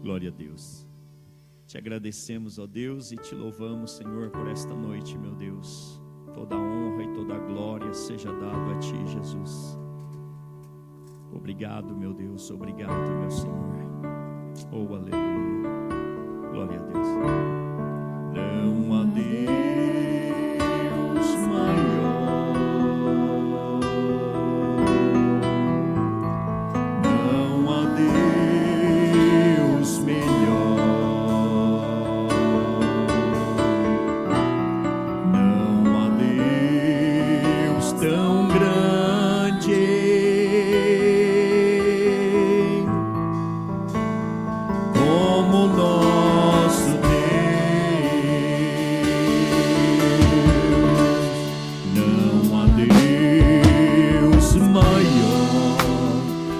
Glória a Deus. Te agradecemos, ó Deus, e te louvamos, Senhor, por esta noite, meu Deus. Toda a honra e toda a glória seja dado a Ti, Jesus. Obrigado, meu Deus, obrigado, meu Senhor. Oh, aleluia. Glória a Deus. Não há Deus maior, não há Deus melhor, não há Deus tão grande como nosso Deus. Não há Deus maior,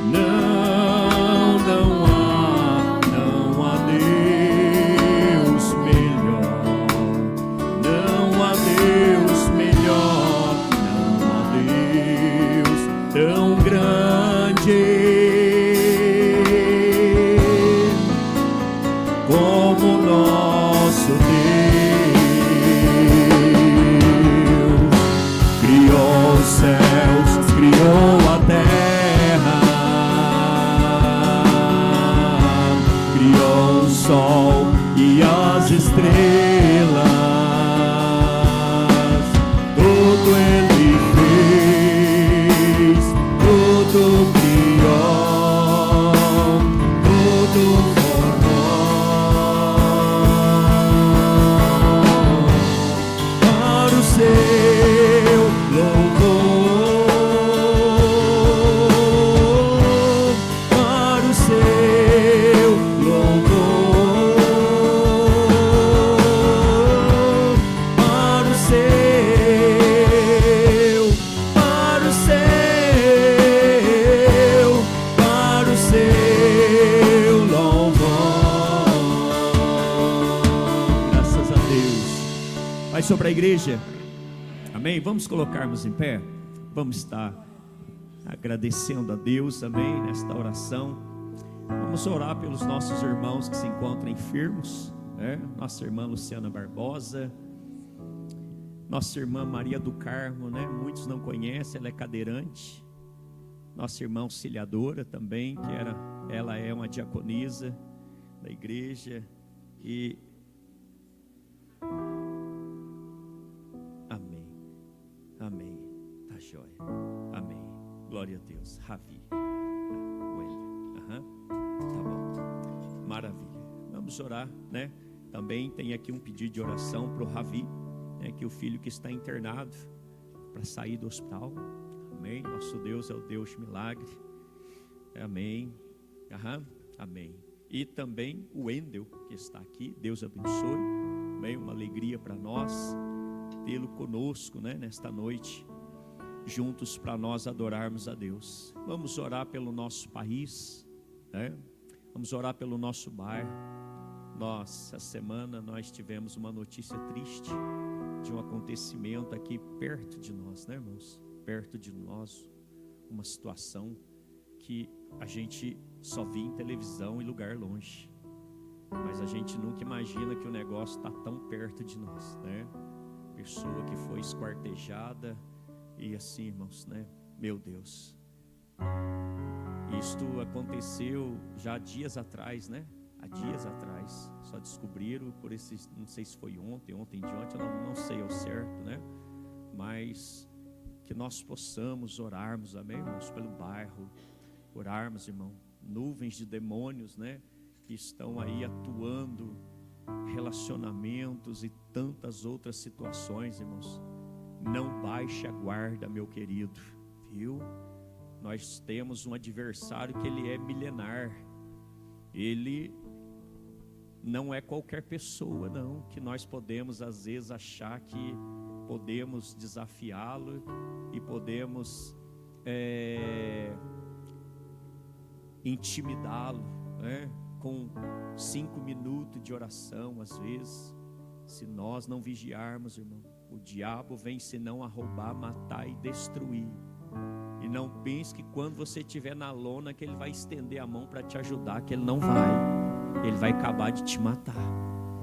não há Deus melhor, não há Deus melhor, não há Deus tão grande como nosso Deus. Criou os céus, criou a terra, criou o sol e as estrelas, tudo Ele fez, tudo criou, tudo para o seu louvor, para o seu louvor, para o seu, para o seu, para o seu louvor. Graças a Deus. Vai sobre a igreja. Amém? Vamos colocarmos em pé. Vamos estar agradecendo a Deus, amém, nesta oração. Vamos orar pelos nossos irmãos que se encontram enfermos, né? Nossa irmã Luciana Barbosa, nossa irmã Maria do Carmo, né? Muitos não conhecem, ela é cadeirante. Nossa irmã auxiliadora também, ela é uma diaconisa da igreja. E amém, amém, tá jóia, amém, glória a Deus. Ravi, tá bom, maravilha. Vamos orar, né? Também tem aqui um pedido de oração para o Ravi, né? Que o filho que está internado para sair do hospital. Amém. Nosso Deus é o Deus de milagre. Amém. Amém. E também o Wendel que está aqui. Deus abençoe. Amém. Uma alegria para nós tê-lo conosco, né? Nesta noite, juntos para nós adorarmos a Deus. Vamos orar pelo nosso país, né? Vamos orar pelo nosso bairro. Essa semana nós tivemos uma notícia triste de um acontecimento aqui perto de nós, né, irmãos? Perto de nós, uma situação que a gente só vê em televisão em lugar longe, mas a gente nunca imagina que o negócio está tão perto de nós, né? Pessoa que foi esquartejada e assim, irmãos, né? Meu Deus, isto aconteceu já há dias atrás, né? Há dias atrás, só descobriram por esses, não sei se foi ontem de ontem, eu não sei ao certo, né? Mas que nós possamos orarmos, amém, irmãos, pelo bairro, orarmos, irmão, nuvens de demônios, né, que estão aí atuando, relacionamentos e tantas outras situações, irmãos. Não baixe a guarda, meu querido, viu? Nós temos um adversário que ele é milenar, ele não é qualquer pessoa, não, que nós podemos às vezes achar que podemos desafiá-lo e podemos intimidá-lo, né? Com 5 minutos de oração, às vezes, se nós não vigiarmos, irmão, o diabo vem senão a roubar, matar e destruir. E não pense que quando você estiver na lona que ele vai estender a mão para te ajudar, que ele não vai. ele vai acabar de te matar.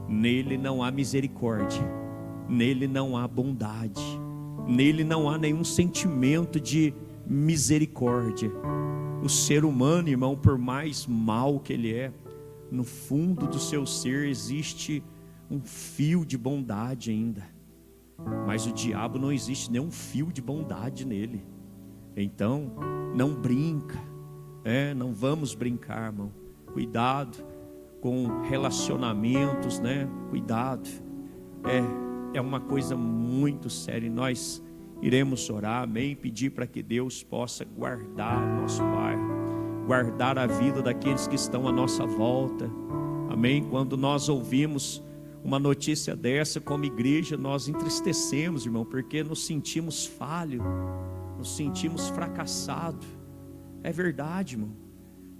Nele não há misericórdia, nele não há bondade, nele não há nenhum sentimento de misericórdia. O ser humano, irmão, por mais mal que ele é, no fundo do seu ser existe um fio de bondade ainda. Mas o diabo não existe nenhum fio de bondade nele. Então, não brinca, não vamos brincar, irmão. Cuidado com relacionamentos, Cuidado, é uma coisa muito séria. E nós iremos orar, amém? Pedir para que Deus possa guardar o nosso bairro, guardar a vida daqueles que estão à nossa volta, amém? Quando nós ouvimos uma notícia dessa, como igreja, nós entristecemos, irmão, porque nos sentimos falhos, nos sentimos fracassados. É verdade, irmão.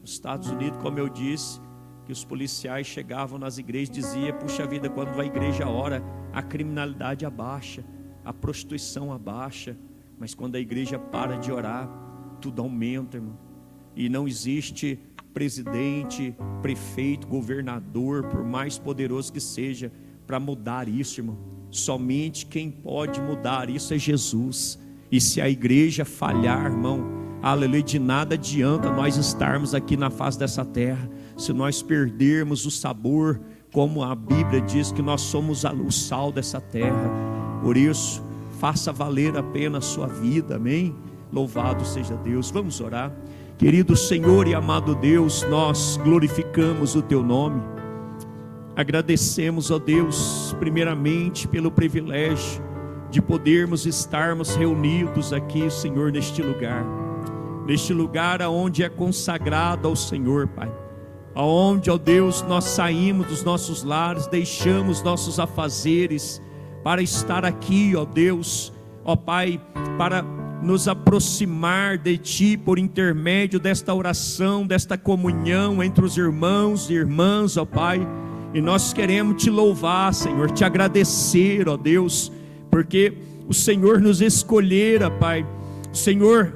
Nos Estados Unidos, como eu disse, que os policiais chegavam nas igrejas e diziam: puxa vida, quando a igreja ora, a criminalidade abaixa, a prostituição abaixa. Mas quando a igreja para de orar, tudo aumenta, irmão. E não existe presidente, prefeito, governador, por mais poderoso que seja, para mudar isso, irmão. Somente quem pode mudar isso é Jesus. E se a igreja falhar, irmão, aleluia, de nada adianta nós estarmos aqui na face dessa terra, se nós perdermos o sabor, como a Bíblia diz que nós somos o sal dessa terra. Por isso, faça valer a pena a sua vida, amém? Louvado seja Deus. Vamos orar. Querido Senhor e amado Deus, nós glorificamos o Teu nome. Agradecemos, ó Deus, primeiramente pelo privilégio de podermos estarmos reunidos aqui, Senhor, neste lugar aonde é consagrado ao Senhor, Pai, aonde, ó Deus, nós saímos dos nossos lares, deixamos nossos afazeres para estar aqui, ó Deus, ó Pai, para nos aproximar de Ti por intermédio desta oração, desta comunhão entre os irmãos e irmãs, ó Pai. E nós queremos Te louvar, Senhor, Te agradecer, ó Deus, porque o Senhor nos escolhera, Pai. O Senhor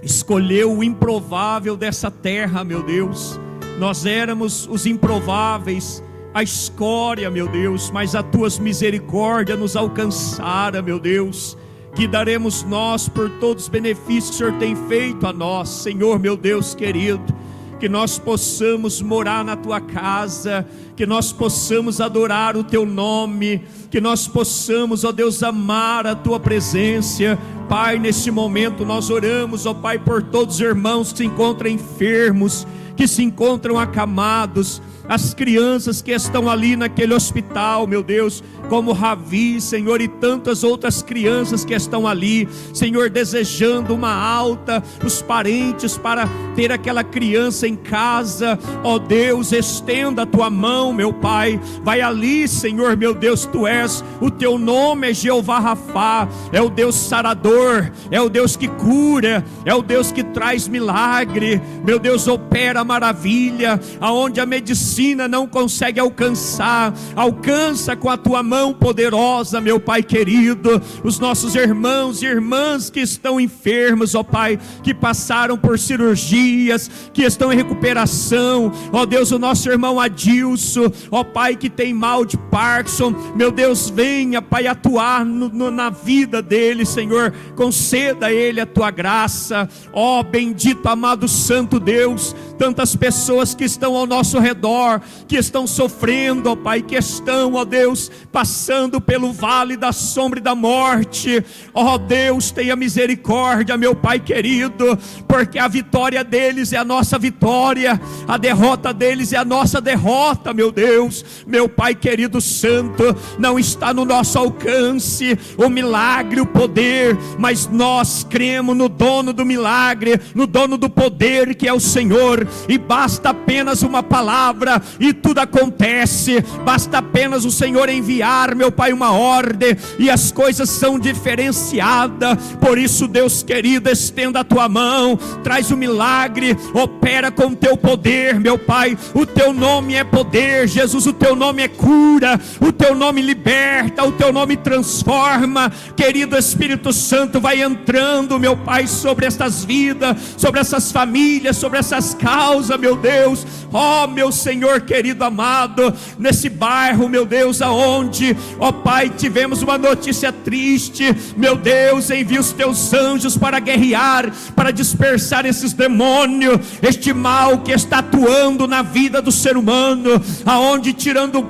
escolheu o improvável dessa terra, meu Deus. Nós éramos os improváveis, a escória, meu Deus, mas as Tuas misericórdias nos alcançaram, meu Deus. Que daremos nós por todos os benefícios que o Senhor tem feito a nós, Senhor, meu Deus querido. Que nós possamos morar na Tua casa, que nós possamos adorar o Teu nome, que nós possamos, ó Deus, amar a Tua presença. Pai, neste momento nós oramos, ó Pai, por todos os irmãos que se encontram enfermos, que se encontram acamados, as crianças que estão ali naquele hospital, meu Deus, como Ravi, Senhor, e tantas outras crianças que estão ali, Senhor, desejando uma alta, os parentes para ter aquela criança em casa, ó Deus, estenda a Tua mão, meu Pai, vai ali, Senhor, meu Deus, Tu és, o Teu nome é Jeová Rafá, é o Deus sarador, é o Deus que cura, é o Deus que traz milagre, meu Deus, opera maravilha, aonde a medicina não consegue alcançar, alcança com a Tua mão poderosa, meu Pai querido, os nossos irmãos e irmãs que estão enfermos, ó Pai, que passaram por cirurgias, que estão em recuperação, ó Deus, o nosso irmão Adilson, ó Pai, que tem mal de Parkinson, meu Deus, venha, Pai, atuar na vida dele, Senhor, conceda a ele a Tua graça, ó bendito, amado, santo Deus, tantas pessoas que estão ao nosso redor, que estão sofrendo, ó Pai, que estão, ó Deus, passando pelo vale da sombra e da morte, ó Deus, tenha misericórdia, meu Pai querido, porque a vitória deles é a nossa vitória, a derrota deles é a nossa derrota, meu Deus, meu Pai querido santo, não está no nosso alcance o milagre, o poder, mas nós cremos no dono do milagre, no dono do poder, que é o Senhor, e basta apenas uma palavra e tudo acontece, basta apenas o Senhor enviar, meu Pai, uma ordem e as coisas são diferenciadas. Por isso, Deus querido, estenda a Tua mão, traz o milagre, opera com o Teu poder, meu Pai, o Teu nome é poder, Jesus, o Teu nome é cura, o Teu nome liberta, o Teu nome transforma, querido Espírito Santo, vai entrando, meu Pai, sobre estas vidas, sobre essas famílias, sobre essas casas, causa, meu Deus, ó meu Senhor querido amado, nesse bairro, meu Deus, aonde, ó Pai, tivemos uma notícia triste, meu Deus, envia os teus anjos para guerrear, para dispersar esses demônios, este mal que está atuando na vida do ser humano, aonde tirando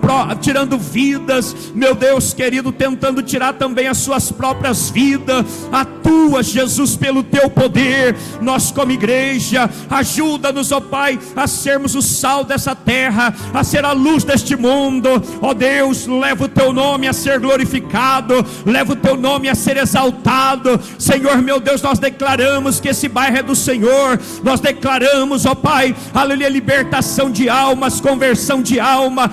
vidas, meu Deus querido, tentando tirar também as suas próprias vidas. Atua, Jesus, pelo teu poder. Nós como igreja, ajuda-nos, ó Pai, a sermos o sal dessa terra, a ser a luz deste mundo. Ó Deus, leva o teu nome a ser glorificado, leva o teu nome a ser exaltado. Senhor meu Deus, nós declaramos que esse bairro é do Senhor. Nós declaramos, ó Pai, aleluia, libertação de almas, conversão de alma.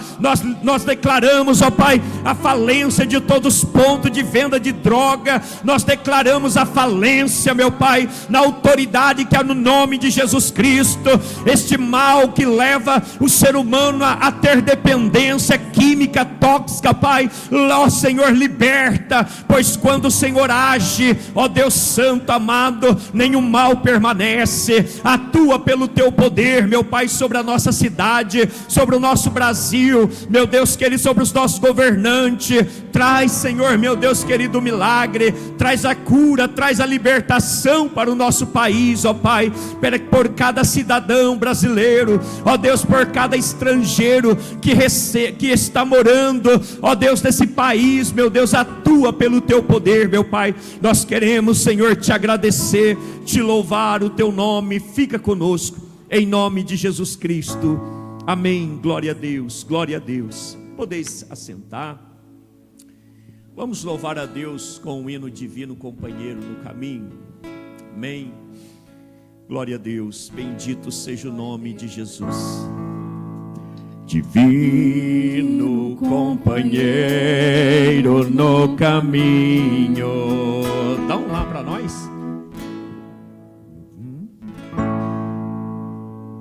Nós declaramos, ó Pai, a falência de todos os pontos de venda de droga. Nós declaramos a falência, meu Pai, na autoridade que há no nome de Jesus Cristo. Este mal que leva o ser humano a ter dependência química tóxica, Pai, ó Senhor, liberta, pois quando o Senhor age, ó Deus santo amado, nenhum mal permanece. Atua pelo teu poder, meu Pai, sobre a nossa cidade, sobre o nosso Brasil, meu Deus querido, sobre os nossos governantes. Traz, Senhor, meu Deus querido, o milagre, traz a cura, traz a libertação para o nosso país, ó Pai, por cada cidadão brasileiro, ó Deus, por cada estrangeiro que está morando, ó Deus, nesse país, meu Deus, atua pelo teu poder, meu Pai. Nós queremos, Senhor, te agradecer, te louvar o teu nome. Fica conosco, em nome de Jesus Cristo, amém. Glória a Deus, glória a Deus. Podeis assentar. Vamos louvar a Deus com um hino divino, companheiro no caminho, amém. Glória a Deus, bendito seja o nome de Jesus. Divino companheiro no caminho. Dá um lá para nós.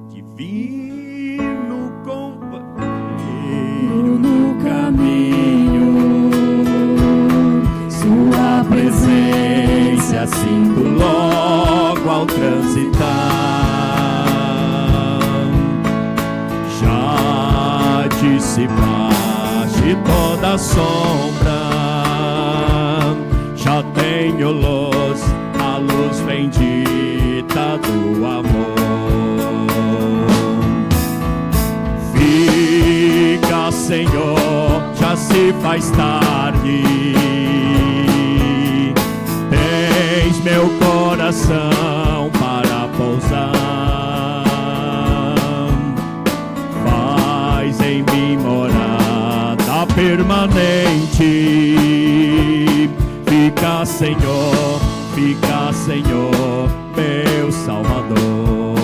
Divino companheiro no caminho, sua presença sinto logo ao transitar. Já dissipaste toda a sombra, já tenho luz, a luz bendita do amor. Fica, Senhor, já se faz tarde, tens meu coração para pousar. Faz em mim morada permanente. Fica, Senhor, meu Salvador.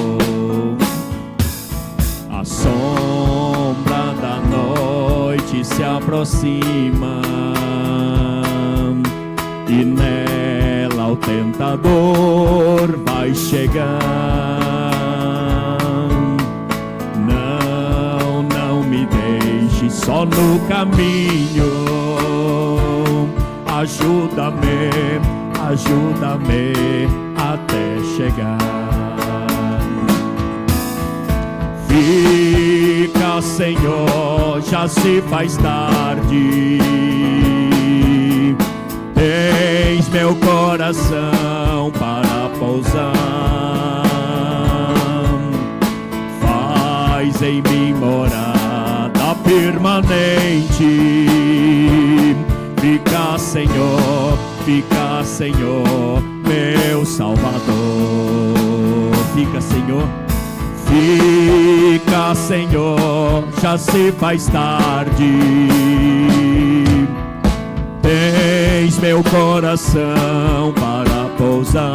A sombra da noite se aproxima e nela o tentador vai chegar. Não me deixe só no caminho. Ajuda-me até chegar. Fica, Senhor, já se faz tarde, tens meu coração para pousar. Faz em mim morada permanente. Fica, Senhor, meu Salvador. Fica, Senhor, já se faz tarde, tens meu coração para pousar.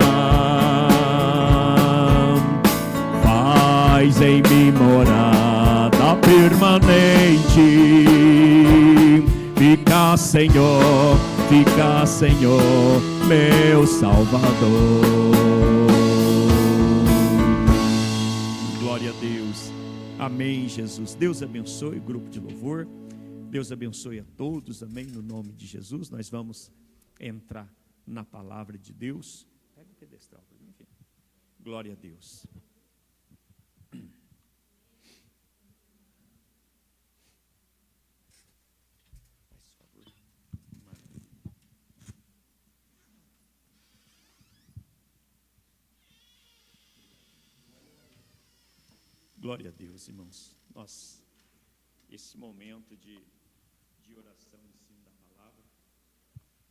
Faz em mim morada permanente. Fica, Senhor, meu Salvador. Glória a Deus. Amém, Jesus. Deus abençoe o grupo de louvor. Deus abençoe a todos, amém, no nome de Jesus. Nós vamos entrar na palavra de Deus. Pega o pedestral para mim, filho. Glória a Deus. Glória a Deus, irmãos. Esse momento de oração em cima da palavra,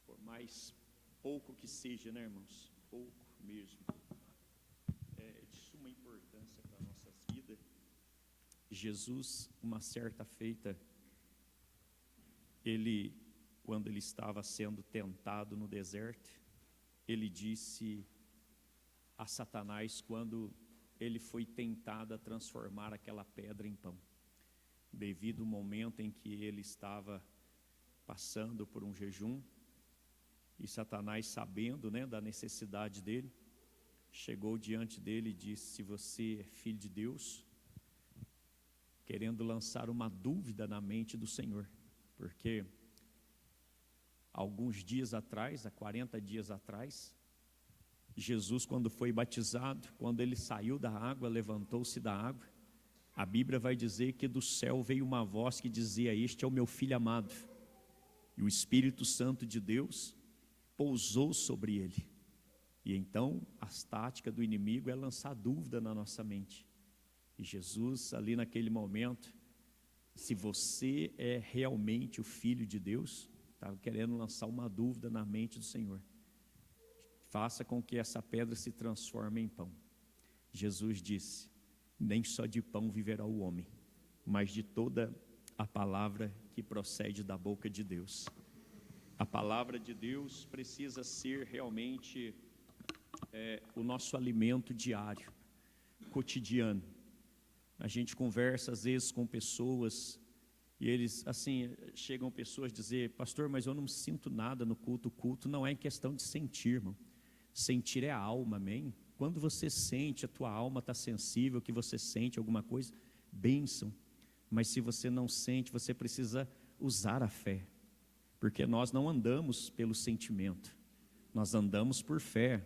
por mais pouco que seja, né, irmãos? Pouco mesmo. É de suma importância para nossas vidas. Jesus, uma certa feita, quando ele estava sendo tentado no deserto, ele disse a Satanás, quando ele foi tentado a transformar aquela pedra em pão, devido ao momento em que ele estava passando por um jejum, e Satanás, sabendo, né, da necessidade dele, chegou diante dele e disse: se você é filho de Deus, querendo lançar uma dúvida na mente do Senhor, porque alguns dias atrás, há 40 dias atrás, Jesus, quando foi batizado, quando ele saiu da água, levantou-se da água, a Bíblia vai dizer que do céu veio uma voz que dizia: este é o meu filho amado, e o Espírito Santo de Deus pousou sobre ele. E então a tática do inimigo é lançar dúvida na nossa mente, e Jesus ali naquele momento, se você é realmente o Filho de Deus, estava querendo lançar uma dúvida na mente do Senhor. Faça com que essa pedra se transforme em pão. Jesus disse: nem só de pão viverá o homem, mas de toda a palavra que procede da boca de Deus. A palavra de Deus precisa ser realmente o nosso alimento diário, cotidiano. A gente conversa às vezes com pessoas e eles, assim, chegam pessoas a dizer: pastor, mas eu não sinto nada no culto. O culto não é questão de sentir, irmão. Sentir é a alma, amém? Quando você sente, a tua alma está sensível, que você sente alguma coisa, bênção. Mas se você não sente, você precisa usar a fé, porque nós não andamos pelo sentimento, nós andamos por fé.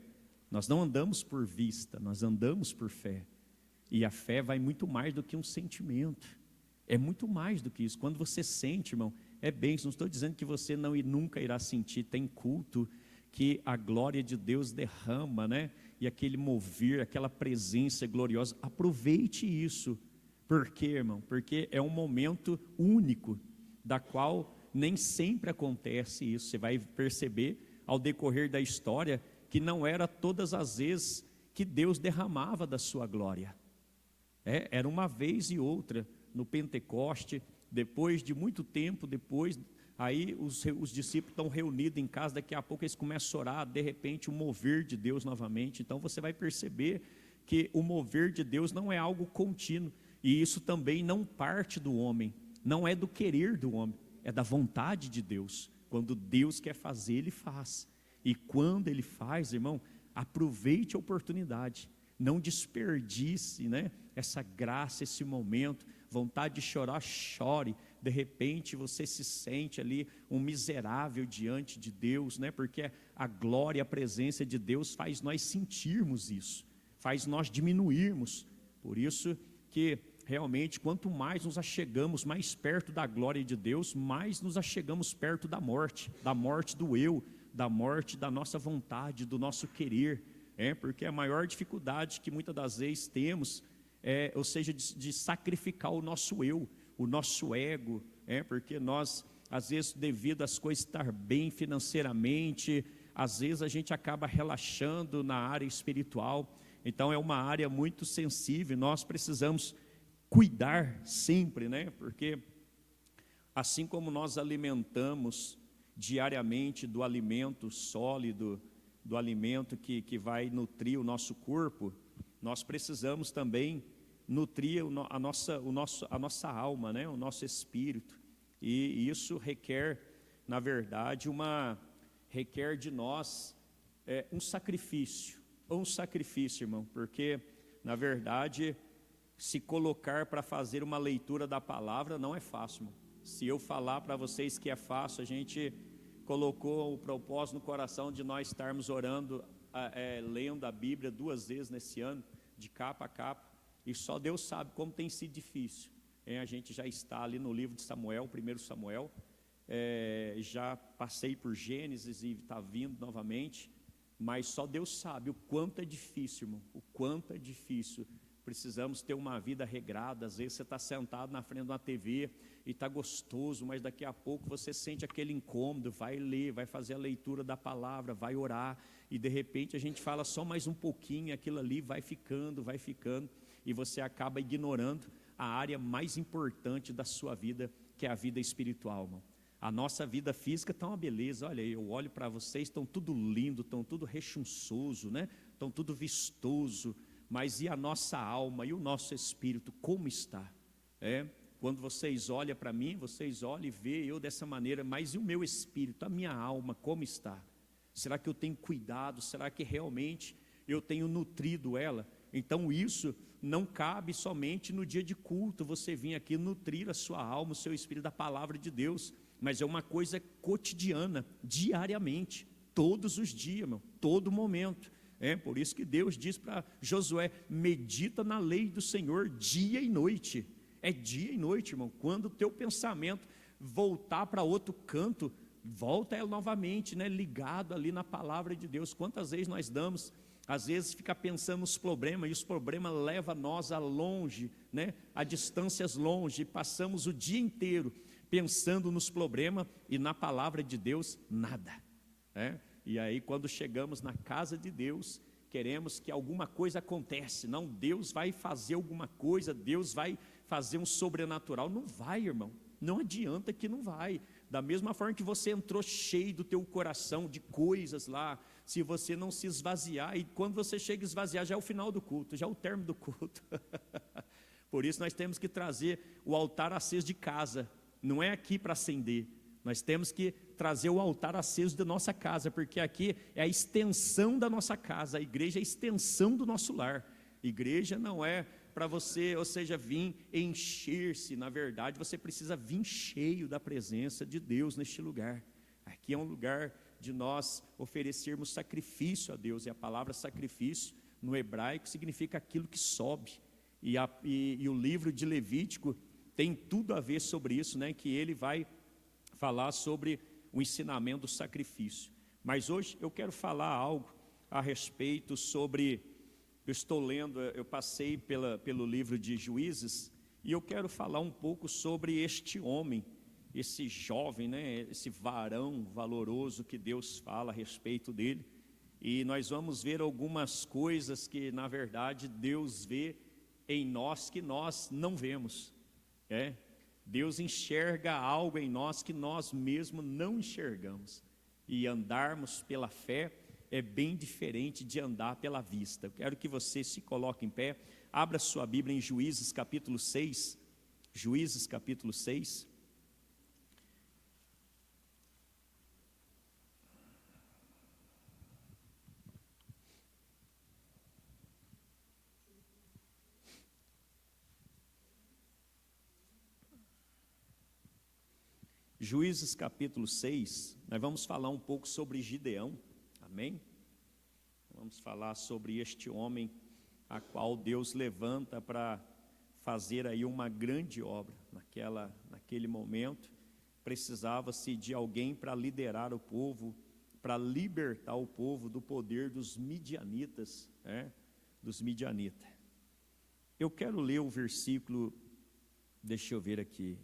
Nós não andamos por vista, nós andamos por fé. E a fé vai muito mais do que um sentimento, é muito mais do que isso. Quando você sente, irmão, é bênção. Não estou dizendo que você não e nunca irá sentir. Tem culto que a glória de Deus derrama, né? E aquele mover, aquela presença gloriosa. Aproveite isso. Por quê, irmão? Porque é um momento único, da qual nem sempre acontece isso. Você vai perceber ao decorrer da história que não era todas as vezes que Deus derramava da sua glória. Era uma vez e outra. No Pentecoste, depois de muito tempo depois, aí os discípulos estão reunidos em casa, daqui a pouco eles começam a orar, de repente o mover de Deus novamente. Então você vai perceber que o mover de Deus não é algo contínuo, e isso também não parte do homem, não é do querer do homem, é da vontade de Deus. Quando Deus quer fazer, Ele faz, e quando Ele faz, irmão, aproveite a oportunidade, não desperdice, né, essa graça, esse momento. Vontade de chorar, chore. De repente você se sente ali um miserável diante de Deus, né? Porque a glória, a presença de Deus faz nós sentirmos isso, faz nós diminuirmos. Por isso que realmente, quanto mais nos achegamos mais perto da glória de Deus, mais nos achegamos perto da morte do eu, da morte da nossa vontade, do nosso querer. Porque a maior dificuldade que muitas das vezes temos ou seja, de sacrificar o nosso eu, o nosso ego, porque nós, às vezes, devido às coisas estar bem financeiramente, às vezes a gente acaba relaxando na área espiritual. Então é uma área muito sensível, nós precisamos cuidar sempre, né? Porque assim como nós alimentamos diariamente do alimento sólido, do alimento que vai nutrir o nosso corpo, nós precisamos também nutrir a nossa alma, né? O nosso espírito. E isso requer, na verdade, requer de nós um sacrifício, irmão, porque, na verdade, se colocar para fazer uma leitura da palavra não é fácil, irmão. Se eu falar para vocês que é fácil, a gente colocou o propósito no coração de nós estarmos orando, lendo a Bíblia 2 vezes nesse ano, de capa a capa, e só Deus sabe como tem sido difícil. A gente já está ali no livro de Samuel, 1 Samuel, já passei por Gênesis e está vindo novamente, mas só Deus sabe o quanto é difícil, irmão, o quanto é difícil precisamos ter uma vida regrada. Às vezes você está sentado na frente de uma TV e está gostoso, mas daqui a pouco você sente aquele incômodo, vai ler, vai fazer a leitura da palavra, vai orar, e de repente a gente fala só mais um pouquinho, aquilo ali vai ficando, e você acaba ignorando a área mais importante da sua vida, que é a vida espiritual, irmão. A nossa vida física está uma beleza. Olha, eu olho para vocês, estão tudo lindo, estão tudo rechonçoso, né? Estão tudo vistoso, mas e a nossa alma e o nosso espírito, como está? Quando vocês olham para mim, vocês olham e veem eu dessa maneira, mas e o meu espírito, a minha alma, como está? Será que eu tenho cuidado? Será que realmente eu tenho nutrido ela? Então isso não cabe somente no dia de culto, você vir aqui nutrir a sua alma, o seu espírito da palavra de Deus, mas é uma coisa cotidiana, diariamente, todos os dias, meu, todo momento. Por isso que Deus diz para Josué: medita na lei do Senhor dia e noite. É dia e noite, irmão. Quando o teu pensamento voltar para outro canto, volta ela novamente, né, ligado ali na palavra de Deus. Quantas vezes nós damos, às vezes fica pensando nos problemas, e os problemas levam nós a longe, né, a distâncias longe, e passamos o dia inteiro pensando nos problemas, e na palavra de Deus, nada. E aí quando chegamos na casa de Deus, queremos que alguma coisa aconteça. Não, Deus vai fazer alguma coisa, Deus vai fazer um sobrenatural. Não vai, irmão, não adianta que não vai. Da mesma forma que você entrou cheio do teu coração de coisas lá, se você não se esvaziar, e quando você chega a esvaziar, já é o final do culto, já é o término do culto. Por isso nós temos que trazer o altar aceso de casa, não é aqui para acender. Nós temos que trazer o altar aceso da nossa casa, porque aqui é a extensão da nossa casa, a igreja é a extensão do nosso lar. Igreja não é para você, ou seja, vir encher-se. Na verdade, você precisa vir cheio da presença de Deus neste lugar. Aqui é um lugar de nós oferecermos sacrifício a Deus, e a palavra sacrifício no hebraico significa aquilo que sobe, e o livro de Levítico tem tudo a ver sobre isso, né? Que ele vai falar sobre o ensinamento do sacrifício. Mas hoje eu quero falar algo a respeito sobre, eu estou lendo, eu passei pelo livro de Juízes, e eu quero falar um pouco sobre este homem, esse jovem, né, esse varão valoroso que Deus fala a respeito dele. E nós vamos ver algumas coisas que na verdade Deus vê em nós que nós não vemos. Deus enxerga algo em nós que nós mesmos não enxergamos. E andarmos pela fé é bem diferente de andar pela vista. Eu quero que você se coloque em pé, abra sua Bíblia em Juízes capítulo 6. Juízes capítulo 6. Juízes capítulo 6, nós vamos falar um pouco sobre Gideão, amém? Vamos falar sobre este homem a qual Deus levanta para fazer aí uma grande obra. Naquele momento, precisava-se de alguém para liderar o povo, para libertar o povo do poder dos midianitas, dos midianitas. Eu quero ler o versículo, deixa eu ver aqui,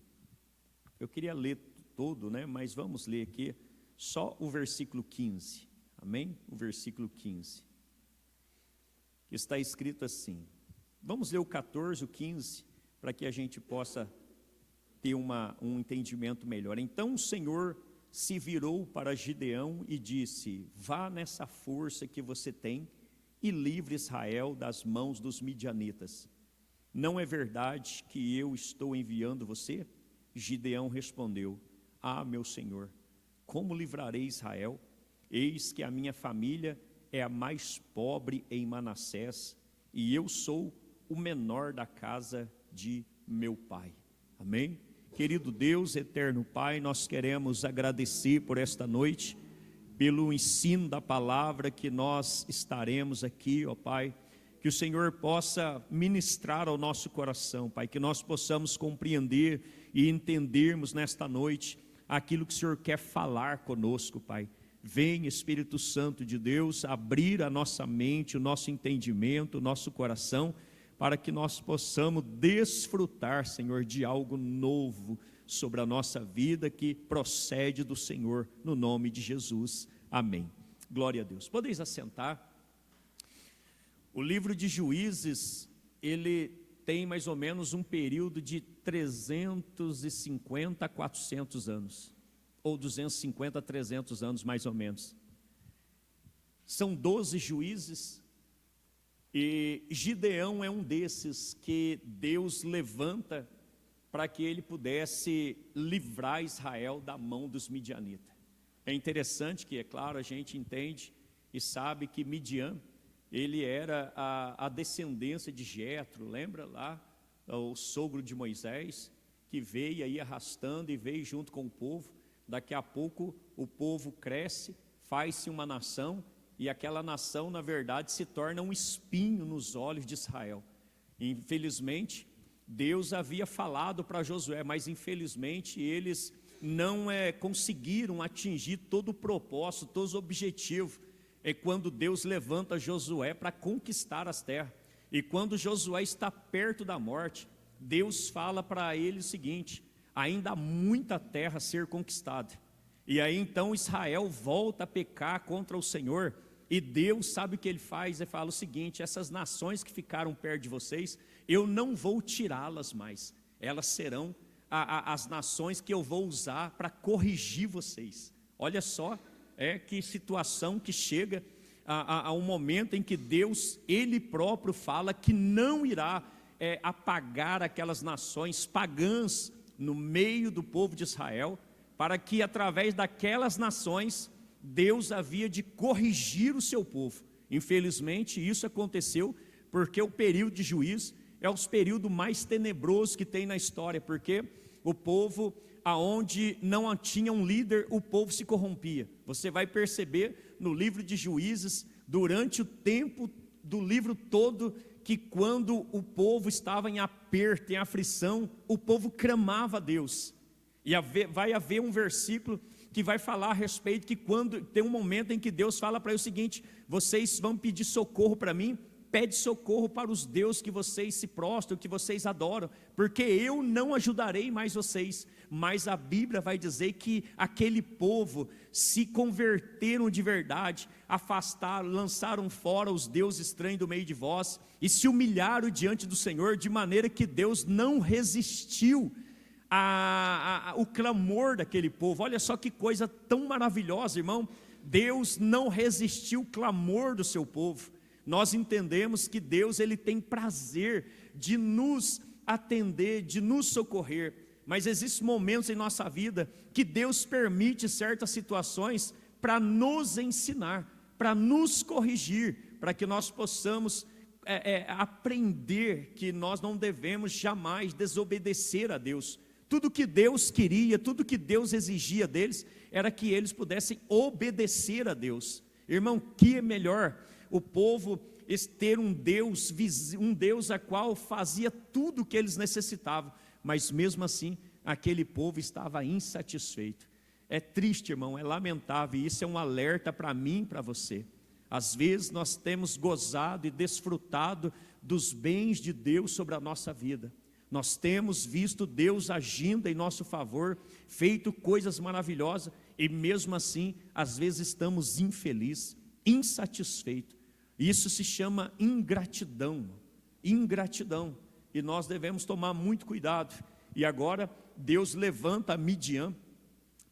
eu queria ler todo, né? Mas vamos ler aqui só o versículo 15, amém? O versículo 15, que está escrito assim. Vamos ler o 14, o 15, para que a gente possa ter um entendimento melhor. Então o Senhor se virou para Gideão e disse: vá nessa força que você tem e livre Israel das mãos dos midianitas. Não é verdade que eu estou enviando você? Gideão respondeu: ah, meu Senhor, como livrarei Israel? Eis que a minha família é a mais pobre em Manassés, e eu sou o menor da casa de meu pai. Amém? Querido Deus, eterno Pai, nós queremos agradecer por esta noite, pelo ensino da palavra que nós estaremos aqui, ó Pai. Que o Senhor possa ministrar ao nosso coração, Pai, que nós possamos compreender e entendermos nesta noite aquilo que o Senhor quer falar conosco, Pai. Vem, Espírito Santo de Deus, abrir a nossa mente, o nosso entendimento, o nosso coração, para que nós possamos desfrutar, Senhor, de algo novo sobre a nossa vida que procede do Senhor, no nome de Jesus. Amém. Glória a Deus. Podeis assentar. O livro de Juízes, ele tem mais ou menos um período de 350 a 400 anos, ou 250 a 300 anos mais ou menos. São 12 juízes, e Gideão é um desses que Deus levanta para que ele pudesse livrar Israel da mão dos midianitas. É interessante que, é claro, a gente entende e sabe que Midian, ele era a descendência de Jetro, lembra lá, o sogro de Moisés, que veio aí arrastando e veio junto com o povo. Daqui a pouco o povo cresce, faz-se uma nação, e aquela nação, na verdade, se torna um espinho nos olhos de Israel. Infelizmente, Deus havia falado para Josué, mas infelizmente eles não conseguiram atingir todo o propósito, todos os objetivos. É quando Deus levanta Josué para conquistar as terras. E quando Josué está perto da morte, Deus fala para ele o seguinte: ainda há muita terra a ser conquistada. E aí então Israel volta a pecar contra o Senhor, e Deus sabe o que ele faz? Ele fala o seguinte: essas nações que ficaram perto de vocês, eu não vou tirá-las mais, elas serão as nações que eu vou usar para corrigir vocês. Olha só, que situação que chega a um momento em que Deus, Ele próprio fala que não irá apagar aquelas nações pagãs no meio do povo de Israel, para que através daquelas nações, Deus havia de corrigir o seu povo. Infelizmente isso aconteceu, porque o período de juízo é os períodos mais tenebrosos que tem na história, porque o povo, aonde não tinha um líder, o povo se corrompia. Você vai perceber no livro de Juízes, durante o tempo do livro todo, que quando o povo estava em aperto, em aflição, o povo clamava a Deus. E vai haver um versículo que vai falar a respeito que quando tem um momento em que Deus fala para ele o seguinte: vocês vão pedir socorro para mim, pede socorro para os deuses que vocês se prostram, que vocês adoram, porque eu não ajudarei mais vocês. Mas a Bíblia vai dizer que aquele povo se converteram de verdade, afastaram, lançaram fora os deuses estranhos do meio de vós, e se humilharam diante do Senhor, de maneira que Deus não resistiu o clamor daquele povo. Olha só que coisa tão maravilhosa, irmão. Deus não resistiu o clamor do seu povo. Nós entendemos que Deus, Ele tem prazer de nos atender, de nos socorrer, mas existem momentos em nossa vida que Deus permite certas situações para nos ensinar, para nos corrigir, para que nós possamos aprender que nós não devemos jamais desobedecer a Deus. Tudo que Deus queria, tudo que Deus exigia deles, era que eles pudessem obedecer a Deus. Irmão, que é melhor o povo ter um Deus a qual fazia tudo o que eles necessitavam, mas mesmo assim, aquele povo estava insatisfeito. É triste, irmão, é lamentável, e isso é um alerta para mim e para você. Às vezes nós temos gozado e desfrutado dos bens de Deus sobre a nossa vida. Nós temos visto Deus agindo em nosso favor, feito coisas maravilhosas, e mesmo assim, às vezes estamos infelizes, insatisfeitos. Isso se chama ingratidão, e nós devemos tomar muito cuidado. E agora Deus levanta Midian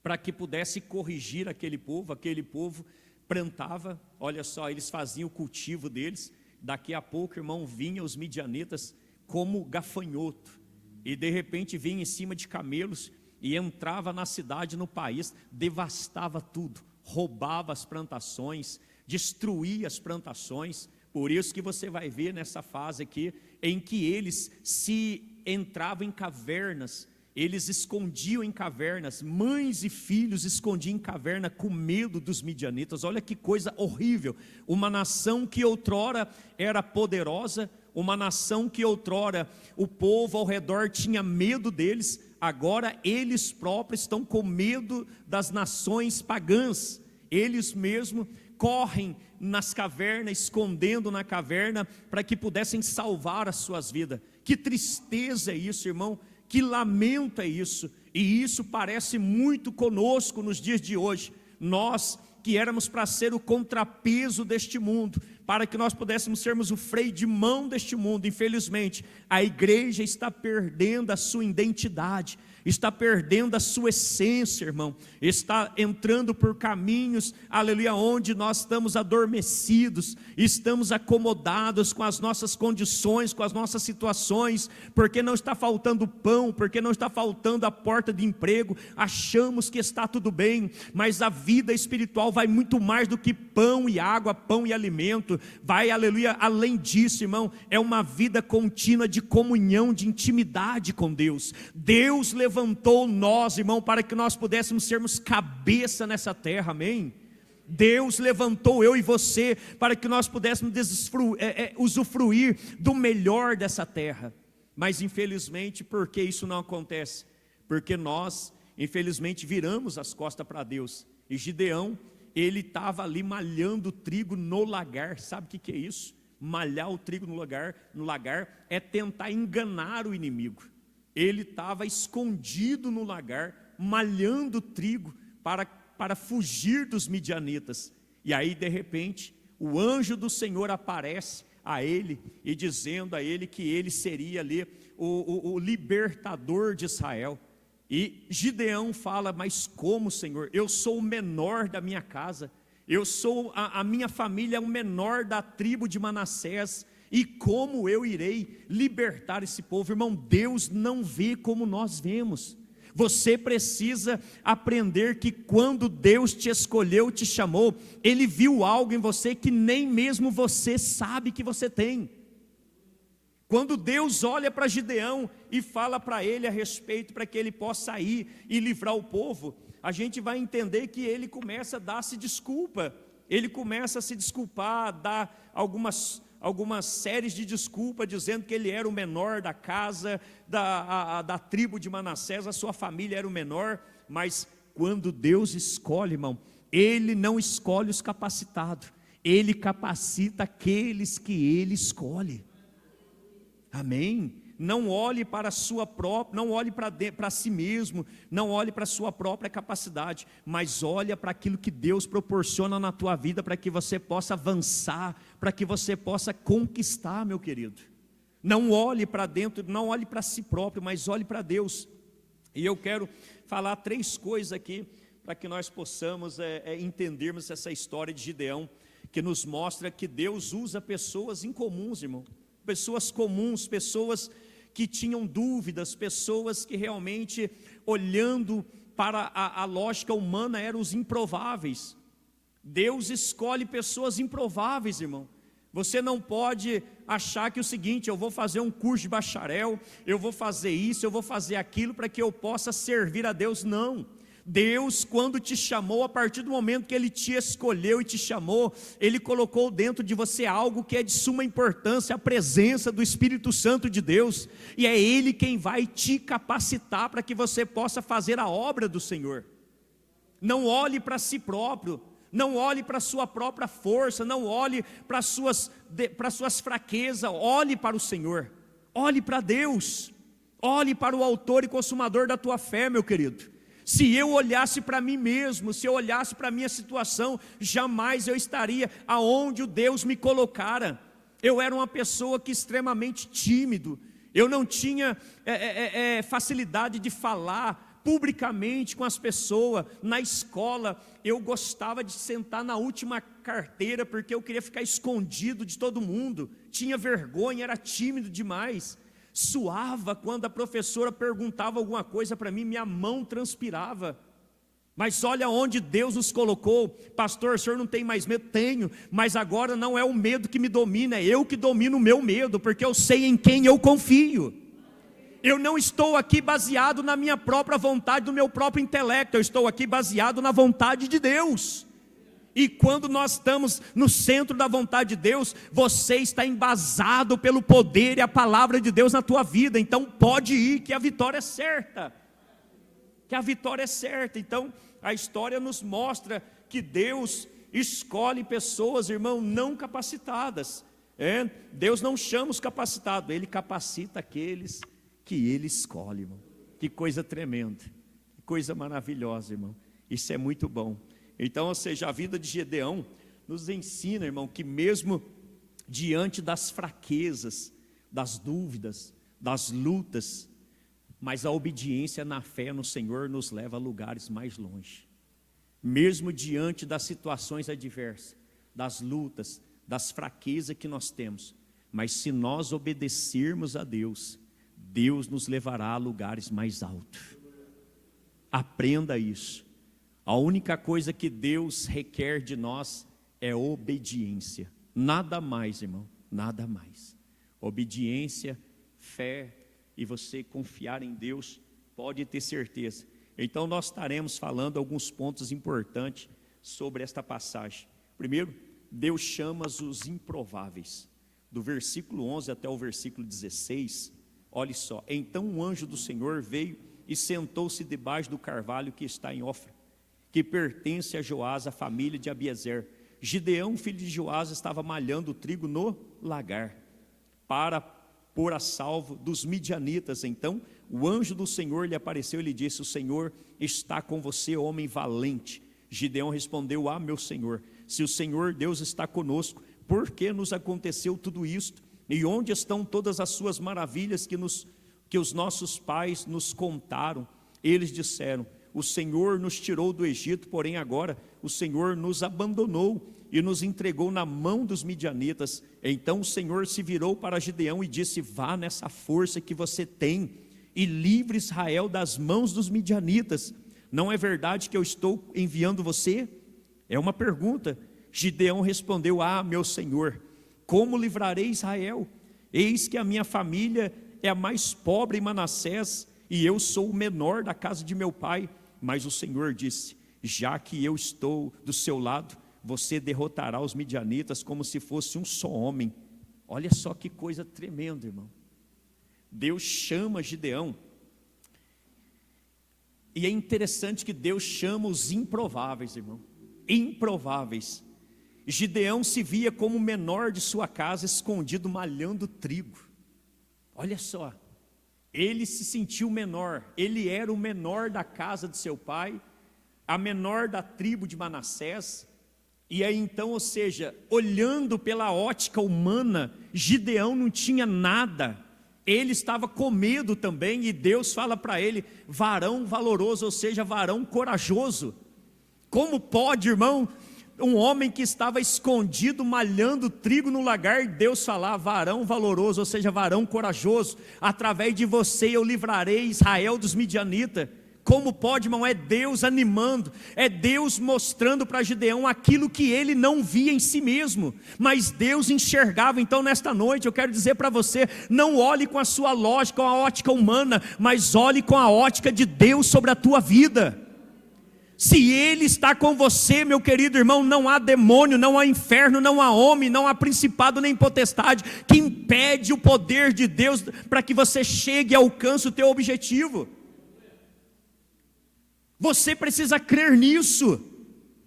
para que pudesse corrigir aquele povo plantava, olha só, eles faziam o cultivo deles, daqui a pouco, irmão, vinham os midianitas como gafanhoto, e de repente vinha em cima de camelos, e entrava na cidade, no país, devastava tudo, roubava as plantações, destruía as plantações. Por isso que você vai ver nessa fase aqui, em que eles se entravam em cavernas, eles escondiam em cavernas, mães e filhos escondiam em caverna com medo dos midianitas. Olha que coisa horrível, uma nação que outrora era poderosa, uma nação que outrora o povo ao redor tinha medo deles, agora eles próprios estão com medo das nações pagãs. Eles mesmos correm nas cavernas, escondendo na caverna, para que pudessem salvar as suas vidas. Que tristeza é isso, irmão, que lamento é isso, e isso parece muito conosco nos dias de hoje. Nós que éramos para ser o contrapeso deste mundo, para que nós pudéssemos sermos o freio de mão deste mundo, infelizmente, a igreja está perdendo a sua identidade, está perdendo a sua essência, irmão, está entrando por caminhos, aleluia, onde nós estamos adormecidos, estamos acomodados com as nossas condições, com as nossas situações, porque não está faltando pão, porque não está faltando a porta de emprego, achamos que está tudo bem, mas a vida espiritual vai muito mais do que pão e água, pão e alimento, vai, aleluia, além disso, irmão, é uma vida contínua de comunhão, de intimidade com Deus. Deus levantou nós, irmão, para que nós pudéssemos sermos cabeça nessa terra, amém? Deus levantou eu e você para que nós pudéssemos usufruir do melhor dessa terra, mas infelizmente, por que isso não acontece? Porque nós, infelizmente, viramos as costas para Deus. E Gideão, ele estava ali malhando trigo no lagar. Sabe o que é isso? Malhar o trigo no lagar é tentar enganar o inimigo. Ele estava escondido no lagar, malhando trigo para fugir dos midianitas. E aí de repente o anjo do Senhor aparece a ele e dizendo a ele que ele seria ali o libertador de Israel. E Gideão fala: mas como, Senhor? Eu sou o menor da minha casa, a minha família é o menor da tribo de Manassés, e como eu irei libertar esse povo? Irmão, Deus não vê como nós vemos. Você precisa aprender que quando Deus te escolheu, te chamou, Ele viu algo em você que nem mesmo você sabe que você tem. Quando Deus olha para Gideão e fala para ele a respeito, para que ele possa ir e livrar o povo, a gente vai entender que ele começa a dar-se desculpa, ele começa a se desculpar, a dar algumas séries de desculpas, dizendo que ele era o menor da casa, da tribo de Manassés, a sua família era o menor. Mas quando Deus escolhe, irmão, Ele não escolhe os capacitados, Ele capacita aqueles que Ele escolhe. Amém? Não olhe para a sua própria, não olhe para si mesmo, não olhe para a sua própria capacidade, mas olhe para aquilo que Deus proporciona na tua vida, para que você possa avançar, para que você possa conquistar, meu querido. Não olhe para dentro, não olhe para si próprio, mas olhe para Deus. E eu quero falar 3 coisas aqui, para que nós possamos entendermos essa história de Gideão, que nos mostra que Deus usa pessoas incomuns, irmão. Pessoas comuns, pessoas que tinham dúvidas, pessoas que realmente, olhando para a lógica humana, eram os improváveis. Deus escolhe pessoas improváveis, irmão. Você não pode achar que é o seguinte: eu vou fazer um curso de bacharel, eu vou fazer isso, eu vou fazer aquilo para que eu possa servir a Deus. Não. Deus, quando te chamou, a partir do momento que Ele te escolheu e te chamou, Ele colocou dentro de você algo que é de suma importância, a presença do Espírito Santo de Deus, e é Ele quem vai te capacitar para que você possa fazer a obra do Senhor. Não olhe para si próprio, não olhe para a sua própria força, não olhe para as suas fraquezas, olhe para o Senhor, olhe para Deus, olhe para o autor e consumador da tua fé, meu querido. Se eu olhasse para mim mesmo, se eu olhasse para a minha situação, jamais eu estaria aonde o Deus me colocara. Eu era uma pessoa que extremamente tímido, eu não tinha facilidade de falar publicamente com as pessoas. Na escola eu gostava de sentar na última carteira, porque eu queria ficar escondido de todo mundo, tinha vergonha, era tímido demais. Suava quando a professora perguntava alguma coisa para mim, minha mão transpirava. Mas olha onde Deus nos colocou. Pastor, o senhor não tem mais medo? Tenho, mas agora não é o medo que me domina, é eu que domino o meu medo, porque eu sei em quem eu confio. Eu não estou aqui baseado na minha própria vontade, no meu próprio intelecto, eu estou aqui baseado na vontade de Deus. E quando nós estamos no centro da vontade de Deus, você está embasado pelo poder e a palavra de Deus na tua vida. Então pode ir, que a vitória é certa. Que a vitória é certa. Então a história nos mostra que Deus, escolhe pessoas, irmão, não capacitadas. Deus não chama os capacitados, Ele capacita aqueles que Ele escolhe, irmão. Que coisa tremenda, que coisa maravilhosa, irmão. Isso é muito bom. Então, ou seja, a vida de Gedeão nos ensina, irmão, que mesmo diante das fraquezas, das dúvidas, das lutas, mas a obediência na fé no Senhor nos leva a lugares mais longe. Mesmo diante das situações adversas, das lutas, das fraquezas que nós temos, mas se nós obedecermos a Deus, Deus nos levará a lugares mais altos. Aprenda isso. A única coisa que Deus requer de nós é obediência. Nada mais, irmão, nada mais. Obediência, fé e você confiar em Deus, pode ter certeza. Então nós estaremos falando alguns pontos importantes sobre esta passagem. Primeiro, Deus chama os improváveis. Do versículo 11 até o versículo 16, olhe só. Então um anjo do Senhor veio e sentou-se debaixo do carvalho que está em Ofra, que pertence a Joás, a família de Abiezer. Gideão, filho de Joás, estava malhando o trigo no lagar, para pôr a salvo dos midianitas. Então o anjo do Senhor lhe apareceu e lhe disse: o Senhor está com você, homem valente. Gideão respondeu: meu Senhor, se o Senhor Deus está conosco, por que nos aconteceu tudo isto? E onde estão todas as suas maravilhas que os nossos pais nos contaram? Eles disseram: o Senhor nos tirou do Egito, porém agora o Senhor nos abandonou e nos entregou na mão dos midianitas. Então o Senhor se virou para Gideão e disse: vá nessa força que você tem e livre Israel das mãos dos midianitas. Não é verdade que eu estou enviando você? É uma pergunta. Gideão respondeu: meu Senhor, como livrarei Israel? Eis que a minha família é a mais pobre em Manassés, e eu sou o menor da casa de meu pai. Mas o Senhor disse: já que eu estou do seu lado, você derrotará os midianitas como se fosse um só homem. Olha só que coisa tremenda, irmão. Deus chama Gideão, e é interessante que Deus chama os improváveis, irmão. Improváveis. Gideão se via como o menor de sua casa, escondido malhando trigo. Olha só, ele se sentiu menor, ele era o menor da casa de seu pai, a menor da tribo de Manassés. E aí então, ou seja, olhando pela ótica humana, Gideão não tinha nada, ele estava com medo também, e Deus fala para ele: varão valoroso, ou seja, varão corajoso. Como pode, irmão, um homem que estava escondido malhando trigo no lagar, Deus falar: varão valoroso, ou seja, varão corajoso, através de você eu livrarei Israel dos midianitas? Como pode, irmão? É Deus animando, é Deus mostrando para Gideão aquilo que ele não via em si mesmo, mas Deus enxergava. Então nesta noite eu quero dizer para você: não olhe com a sua lógica, com a ótica humana, mas olhe com a ótica de Deus sobre a tua vida. Se Ele está com você, meu querido irmão, não há demônio, não há inferno, não há homem, não há principado nem potestade que impede o poder de Deus para que você chegue e alcance o teu objetivo. Você precisa crer nisso,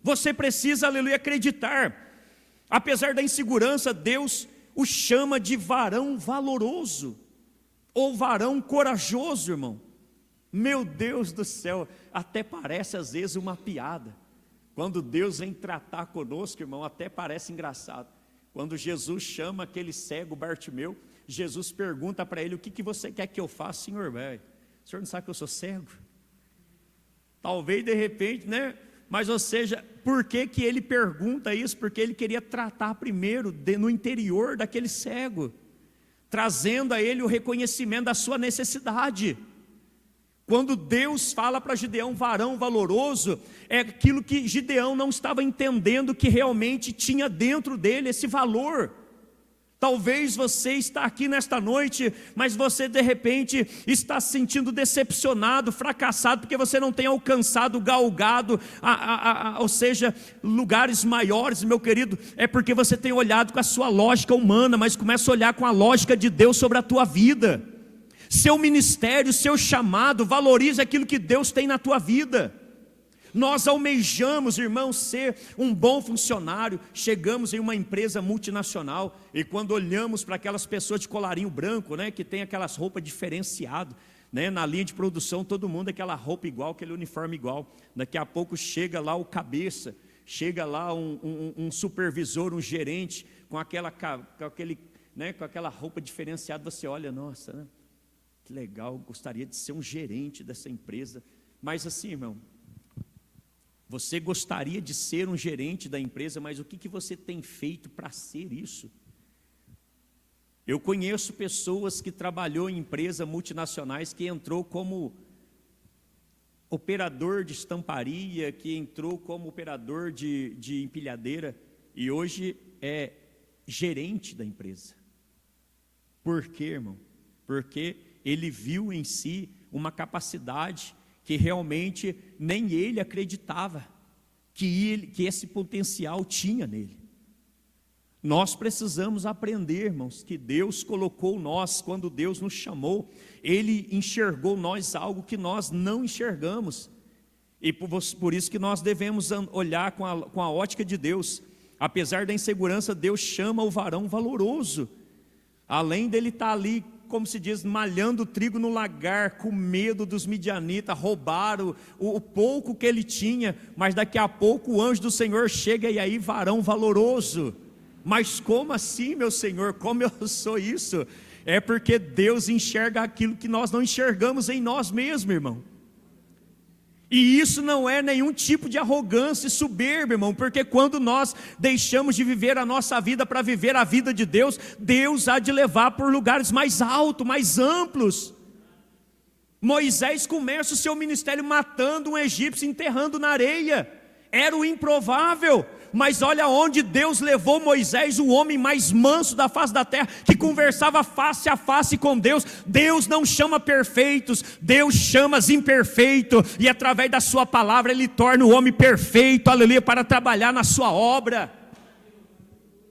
você precisa, aleluia, acreditar. Apesar da insegurança, Deus o chama de varão valoroso, ou varão corajoso, irmão. Meu Deus do céu, até parece às vezes uma piada. Quando Deus vem tratar conosco, irmão, até parece engraçado. Quando Jesus chama aquele cego Bartimeu, Jesus pergunta para ele: o que você quer que eu faça, Senhor? Velho, o senhor não sabe que eu sou cego? Talvez de repente, né? Mas ou seja, por que ele pergunta isso? Porque ele queria tratar primeiro no interior daquele cego, trazendo a ele o reconhecimento da sua necessidade. Quando Deus fala para Gideão varão valoroso, é aquilo que Gideão não estava entendendo, que realmente tinha dentro dele esse valor. Talvez você está aqui nesta noite, mas você de repente está se sentindo decepcionado, fracassado, porque você não tem alcançado, galgado, ou seja, lugares maiores, meu querido. É porque você tem olhado com a sua lógica humana, mas começa a olhar com a lógica de Deus sobre a tua vida. Seu ministério, seu chamado, valorize aquilo que Deus tem na tua vida. Nós almejamos, irmãos, ser um bom funcionário. Chegamos em uma empresa multinacional e quando olhamos para aquelas pessoas de colarinho branco, né, que tem aquelas roupas diferenciadas, né, na linha de produção todo mundo aquela roupa igual, aquele uniforme igual. Daqui a pouco chega lá o cabeça, chega lá um supervisor, um gerente com aquela roupa diferenciada. Você olha, nossa, né, que legal, gostaria de ser um gerente dessa empresa. Mas assim, irmão, você gostaria de ser um gerente da empresa, mas o que você tem feito para ser isso? Eu conheço pessoas que trabalhou em empresas multinacionais, que entrou como operador de estamparia, que entrou como operador de empilhadeira, e hoje é gerente da empresa. Por quê, irmão? Porque ele viu em si uma capacidade que realmente nem ele acreditava que esse potencial tinha nele. Nós precisamos aprender, irmãos, que Deus colocou nós, quando Deus nos chamou, Ele enxergou nós algo que nós não enxergamos, e por isso que nós devemos olhar com a ótica de Deus. Apesar da insegurança, Deus chama o varão valoroso, além dele estar ali, como se diz, malhando trigo no lagar, com medo dos midianitas, roubaram o pouco que ele tinha, mas daqui a pouco o anjo do Senhor chega, e aí varão valoroso. Mas como assim, meu Senhor, como eu sou isso? É porque Deus enxerga aquilo que nós não enxergamos em nós mesmos, irmão. E isso não é nenhum tipo de arrogância e soberba, irmão, porque quando nós deixamos de viver a nossa vida para viver a vida de Deus, Deus há de levar por lugares mais altos, mais amplos. Moisés começa o seu ministério matando um egípcio, enterrando na areia. Era o improvável, mas olha onde Deus levou Moisés, o homem mais manso da face da terra, que conversava face a face com Deus. Deus não chama perfeitos, Deus chama os imperfeitos, e através da sua palavra Ele torna o homem perfeito, aleluia, para trabalhar na sua obra.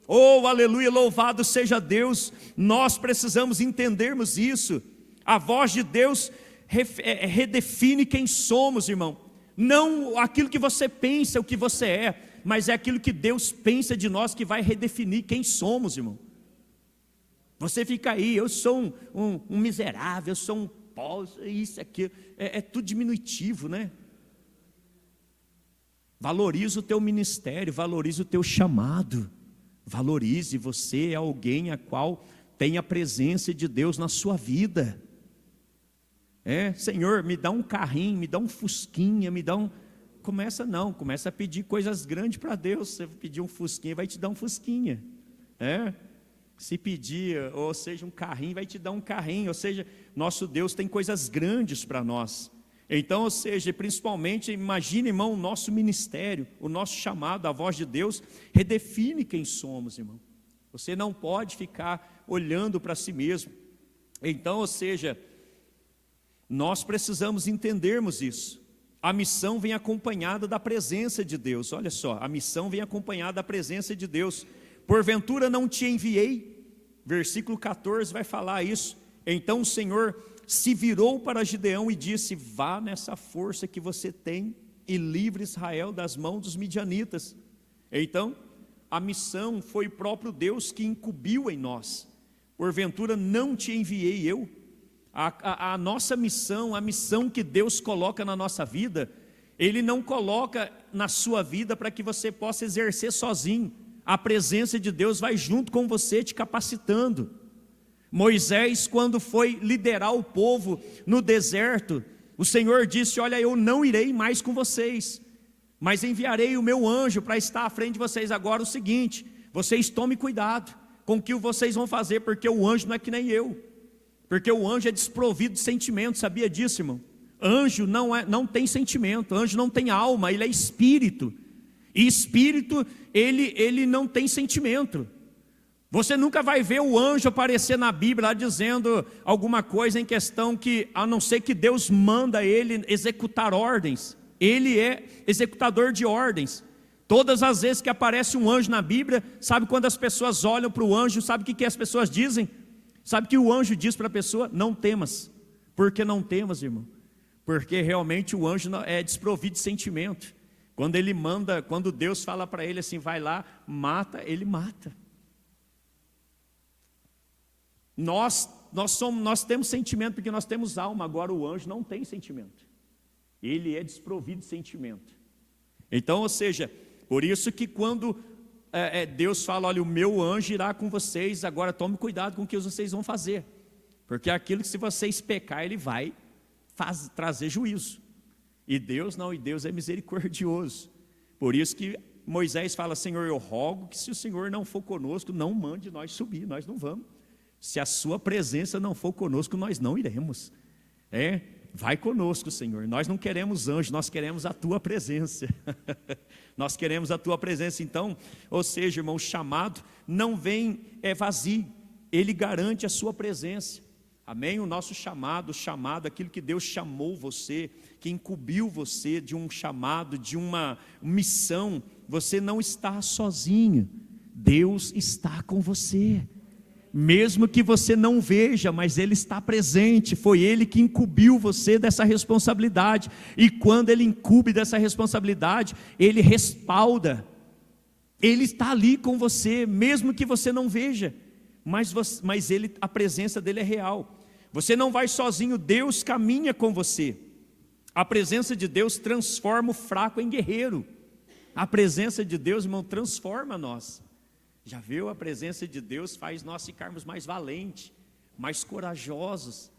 Oh, aleluia, louvado seja Deus. Nós precisamos entendermos isso. A voz de Deus redefine quem somos, irmão. Não aquilo que você pensa, o que você é, mas é aquilo que Deus pensa de nós que vai redefinir quem somos, irmão. Você fica aí, eu sou um miserável, eu sou um pó, isso, aquilo, é tudo diminutivo, né? Valorize o teu ministério, valorize o teu chamado, valorize, você é alguém a qual tem a presença de Deus na sua vida. Senhor, me dá um carrinho, me dá um fusquinha, me dá um... Começa a pedir coisas grandes para Deus. Se pedir um fusquinha, vai te dar um fusquinha. Se pedir, ou seja, um carrinho, vai te dar um carrinho. Ou seja, nosso Deus tem coisas grandes para nós. Então, ou seja, principalmente, imagine, irmão, o nosso ministério, o nosso chamado, a voz de Deus, redefine quem somos, irmão. Você não pode ficar olhando para si mesmo. Então, ou seja, nós precisamos entendermos isso. A missão vem acompanhada da presença de Deus. Olha só, a missão vem acompanhada da presença de Deus. Porventura não te enviei? Versículo 14 vai falar isso. Então o Senhor se virou para Gideão e disse: vá nessa força que você tem e livre Israel das mãos dos midianitas. Então, a missão foi o próprio Deus que incumbiu em nós. Porventura não te enviei eu? A nossa missão, a missão que Deus coloca na nossa vida, Ele não coloca na sua vida para que você possa exercer sozinho. A presença de Deus vai junto com você, te capacitando. Moisés, quando foi liderar o povo no deserto, o Senhor disse: olha, eu não irei mais com vocês, mas enviarei o meu anjo para estar à frente de vocês. Agora o seguinte, vocês tomem cuidado com o que vocês vão fazer, porque o anjo não é que nem eu. Porque o anjo é desprovido de sentimento, sabia disso, irmão? Anjo não tem sentimento, anjo não tem alma, ele é espírito. E espírito, ele não tem sentimento. Você nunca vai ver o anjo aparecer na Bíblia lá dizendo alguma coisa em questão que, a não ser que Deus manda ele executar ordens. Ele é executador de ordens. Todas as vezes que aparece um anjo na Bíblia, sabe quando as pessoas olham para o anjo, sabe o que as pessoas dizem? Sabe o que o anjo diz para a pessoa? Não temas. Por que não temas, irmão? porque realmente o anjo é desprovido de sentimento. Quando Deus fala para ele assim, vai lá, mata, ele mata. Nós temos sentimento porque nós temos alma, agora o anjo não tem sentimento. Ele é desprovido de sentimento. Então, ou seja, por isso que quando Deus fala, olha, o meu anjo irá com vocês, agora tome cuidado com o que vocês vão fazer. Porque aquilo que se vocês pecar, ele vai trazer juízo. E Deus não, e Deus é misericordioso. Por isso que Moisés fala, Senhor, eu rogo que se o Senhor não for conosco, não mande nós subir, nós não vamos. Se a sua presença não for conosco, nós não iremos. Vai conosco, Senhor. Nós não queremos anjo, nós queremos a tua presença. Nós queremos a tua presença. Então, ou seja, irmão, o chamado não vem vazio. Ele garante a sua presença. Amém? O nosso chamado, aquilo que Deus chamou você, que incumbiu você de um chamado, de uma missão, você não está sozinho. Deus está com você. Mesmo que você não veja, mas Ele está presente, foi Ele que incumbiu você dessa responsabilidade, e quando Ele incumbe dessa responsabilidade, Ele respalda, Ele está ali com você, mesmo que você não veja, mas a presença dEle é real, você não vai sozinho, Deus caminha com você, a presença de Deus transforma o fraco em guerreiro, a presença de Deus, irmão, transforma nós. Já viu? A presença de Deus faz nós ficarmos mais valentes, mais corajosos.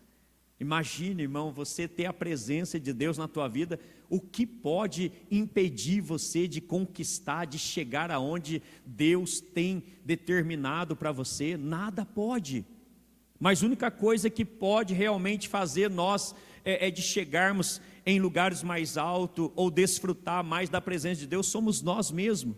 Imagine, irmão, você ter a presença de Deus na tua vida. O que pode impedir você de conquistar, de chegar aonde Deus tem determinado para você? Nada pode. Mas a única coisa que pode realmente fazer nós de chegarmos em lugares mais altos ou desfrutar mais da presença de Deus, somos nós mesmos.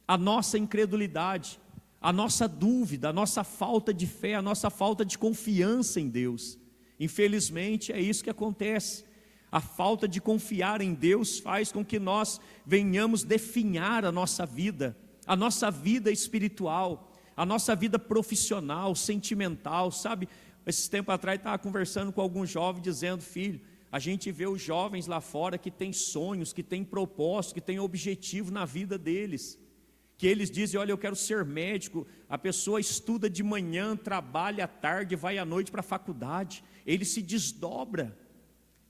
A nossa incredulidade, a nossa dúvida, a nossa falta de fé, a nossa falta de confiança em Deus. Infelizmente é isso que acontece. A falta de confiar em Deus faz com que nós venhamos definhar a nossa vida espiritual, a nossa vida profissional, sentimental, sabe? Esse tempo atrás estava conversando com algum jovem dizendo, filho, a gente vê os jovens lá fora que têm sonhos, que têm propósito, que têm objetivo na vida deles. Que eles dizem, olha, eu quero ser médico, a pessoa estuda de manhã, trabalha à tarde, vai à noite para a faculdade, ele se desdobra.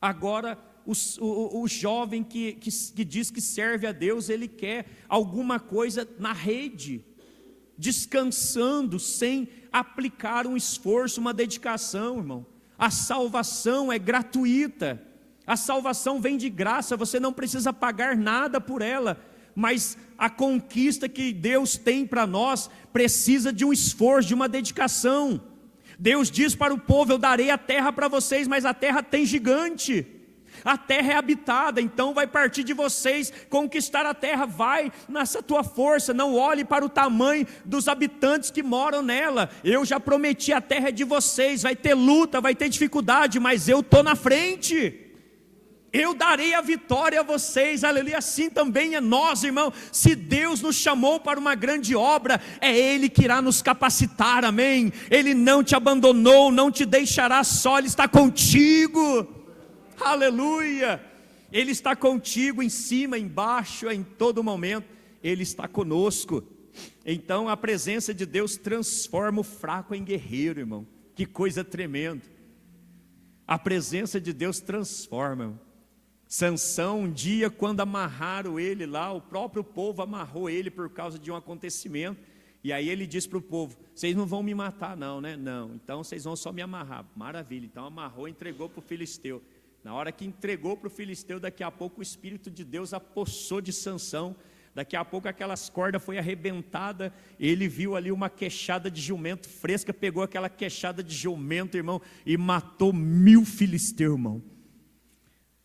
Agora, o jovem que diz que serve a Deus, ele quer alguma coisa na rede, descansando, sem aplicar um esforço, uma dedicação, irmão. A salvação é gratuita, a salvação vem de graça, você não precisa pagar nada por ela, mas a conquista que Deus tem para nós precisa de um esforço, de uma dedicação. Deus diz para o povo, eu darei a terra para vocês, mas a terra tem gigante, a terra é habitada, então vai partir de vocês conquistar a terra, vai nessa tua força, não olhe para o tamanho dos habitantes que moram nela, eu já prometi, a terra é de vocês, vai ter luta, vai ter dificuldade, mas eu estou na frente, eu darei a vitória a vocês, aleluia. Assim também é nós, irmão, se Deus nos chamou para uma grande obra, é Ele que irá nos capacitar, amém, Ele não te abandonou, não te deixará só, Ele está contigo, aleluia, Ele está contigo em cima, embaixo, em todo momento, Ele está conosco. Então a presença de Deus transforma o fraco em guerreiro, irmão, que coisa tremenda, a presença de Deus transforma, irmão. Sansão, um dia quando amarraram ele lá, o próprio povo amarrou ele por causa de um acontecimento, e aí ele disse para o povo, vocês não vão me matar não, né? Não, então vocês vão só me amarrar, maravilha, então amarrou e entregou para o filisteu. Na hora que entregou para o filisteu, daqui a pouco o Espírito de Deus apossou de Sansão, daqui a pouco aquelas cordas foi arrebentada, ele viu ali uma queixada de jumento fresca, pegou aquela queixada de jumento, irmão, e matou 1000 filisteus, irmão.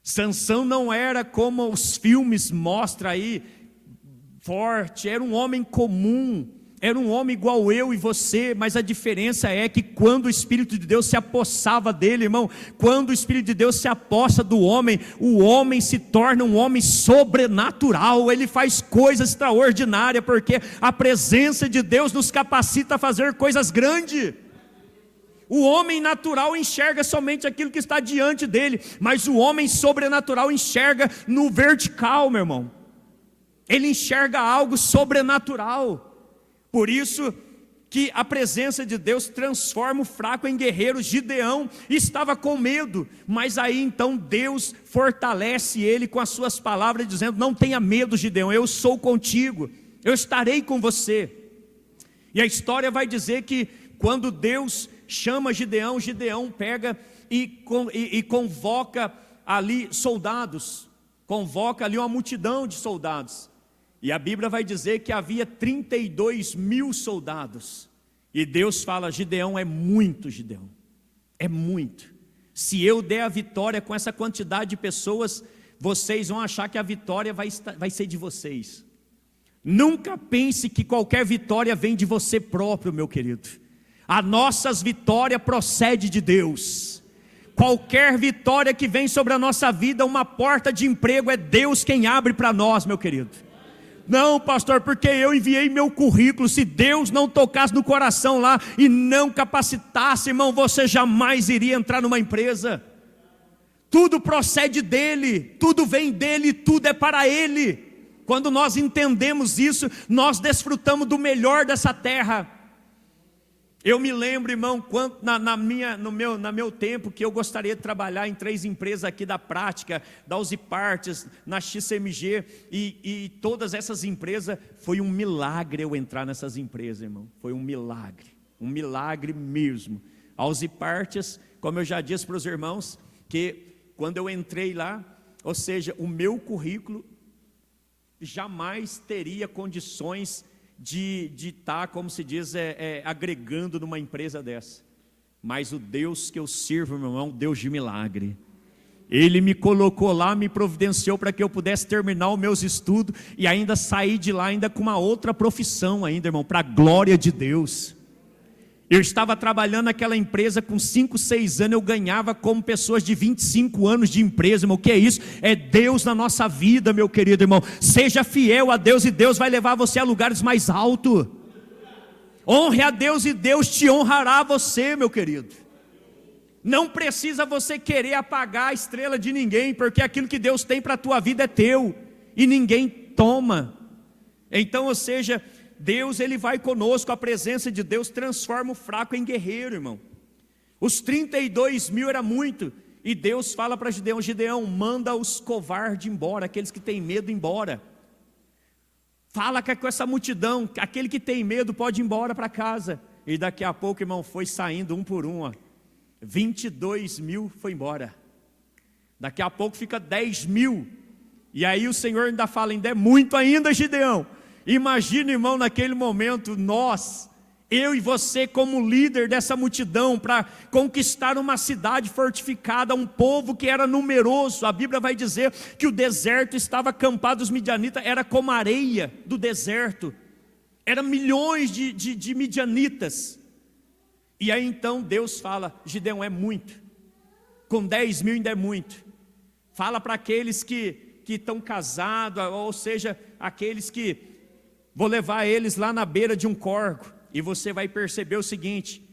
Sansão não era como os filmes mostram aí, forte, era um homem comum, era um homem igual eu e você, mas a diferença é que quando o Espírito de Deus se apossava dele, irmão, quando o Espírito de Deus se apossa do homem, o homem se torna um homem sobrenatural, ele faz coisas extraordinárias, porque a presença de Deus nos capacita a fazer coisas grandes. O homem natural enxerga somente aquilo que está diante dele, mas o homem sobrenatural enxerga no vertical, meu irmão. Ele enxerga algo sobrenatural. Por isso que a presença de Deus transforma o fraco em guerreiro. Gideão estava com medo, mas aí então Deus fortalece ele com as suas palavras, dizendo: não tenha medo, Gideão, eu sou contigo, eu estarei com você. E a história vai dizer que quando Deus chama Gideão, Gideão pega e convoca ali soldados, convoca ali uma multidão de soldados. E a Bíblia vai dizer que havia 32.000 soldados. E Deus fala: Gideão, é muito, Gideão, é muito. Se eu der a vitória com essa quantidade de pessoas, vocês vão achar que a vitória vai ser de vocês. Nunca pense que qualquer vitória vem de você próprio, meu querido. A nossas vitórias procede de Deus. Qualquer vitória que vem sobre a nossa vida, uma porta de emprego, é Deus quem abre para nós, meu querido. Não, pastor, porque eu enviei meu currículo. Se Deus não tocasse no coração lá e não capacitasse, irmão, você jamais iria entrar numa empresa. Tudo procede dele, tudo vem dele, tudo é para ele. Quando nós entendemos isso, nós desfrutamos do melhor dessa terra. Eu me lembro, irmão, quando no meu tempo, que eu gostaria de trabalhar em 3 empresas aqui da prática, da Uzi Partes, na XCMG, e todas essas empresas, foi um milagre eu entrar nessas empresas, irmão. Foi um milagre mesmo. A Uzi Partes, como eu já disse para os irmãos, que quando eu entrei lá, ou seja, o meu currículo jamais teria condições de estar, como se diz, agregando numa empresa dessa. Mas o Deus que eu sirvo, meu irmão, é um Deus de milagre. Ele me colocou lá, me providenciou para que eu pudesse terminar os meus estudos e ainda sair de lá ainda com uma outra profissão ainda, irmão, para a glória de Deus. Eu estava trabalhando naquela empresa com 5, 6 anos, eu ganhava como pessoas de 25 anos de empresa, irmão. O que é isso? É Deus na nossa vida, meu querido irmão. Seja fiel a Deus e Deus vai levar você a lugares mais altos. Honre a Deus e Deus te honrará você, meu querido. Não precisa você querer apagar a estrela de ninguém, porque aquilo que Deus tem para a tua vida é teu e ninguém toma. Então, ou seja, Deus, ele vai conosco, a presença de Deus transforma o fraco em guerreiro, irmão. Os 32.000 era muito, e Deus fala para Gideão: Gideão, manda os covardes embora, aqueles que têm medo embora. Fala que com essa multidão, aquele que tem medo pode ir embora para casa. E daqui a pouco, irmão, foi saindo um por um, 22.000 foi embora. Daqui a pouco fica 10.000. E aí o Senhor ainda fala: ainda é muito ainda, Gideão. Imagina, irmão, naquele momento, eu e você como líder dessa multidão, para conquistar uma cidade fortificada, um povo que era numeroso. A Bíblia vai dizer que o deserto estava acampado, os midianitas, era como a areia do deserto, eram milhões de midianitas. E aí então Deus fala: Gideão, é muito, com 10.000 ainda é muito. Fala para aqueles que estão casados, ou seja, aqueles que vou levar eles lá na beira de um córrego, e você vai perceber o seguinte: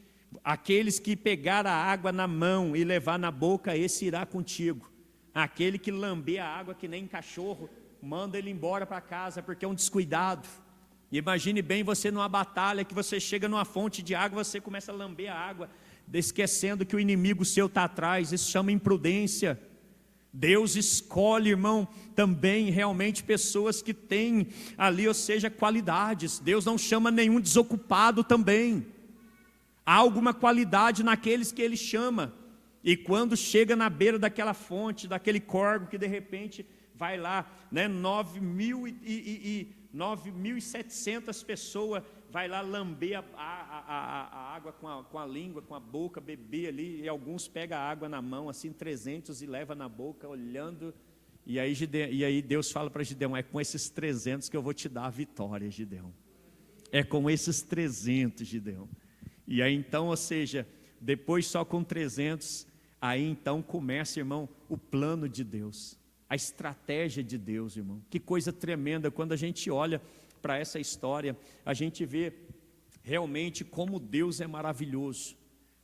aqueles que pegar a água na mão e levar na boca, esse irá contigo. Aquele que lamber a água que nem cachorro, manda ele embora para casa, porque é um descuidado. Imagine bem você numa batalha, que você chega numa fonte de água, você começa a lamber a água, esquecendo que o inimigo seu está atrás. Isso chama imprudência. Deus escolhe, irmão, também realmente pessoas que têm ali, ou seja, qualidades. Deus não chama nenhum desocupado também. Há alguma qualidade naqueles que Ele chama. E quando chega na beira daquela fonte, daquele córrego, que de repente vai lá, 9.700 pessoas, vai lá lamber a água com a língua, com a boca, beber ali, e alguns pegam a água na mão, assim, 300, e leva na boca, olhando, e aí Deus fala para Gideão: é com esses 300 que eu vou te dar a vitória, Gideão. É com esses 300, Gideão. E aí então, ou seja, depois só com 300, aí então começa, irmão, o plano de Deus, a estratégia de Deus, irmão. Que coisa tremenda, quando a gente olha para essa história, a gente vê realmente como Deus é maravilhoso.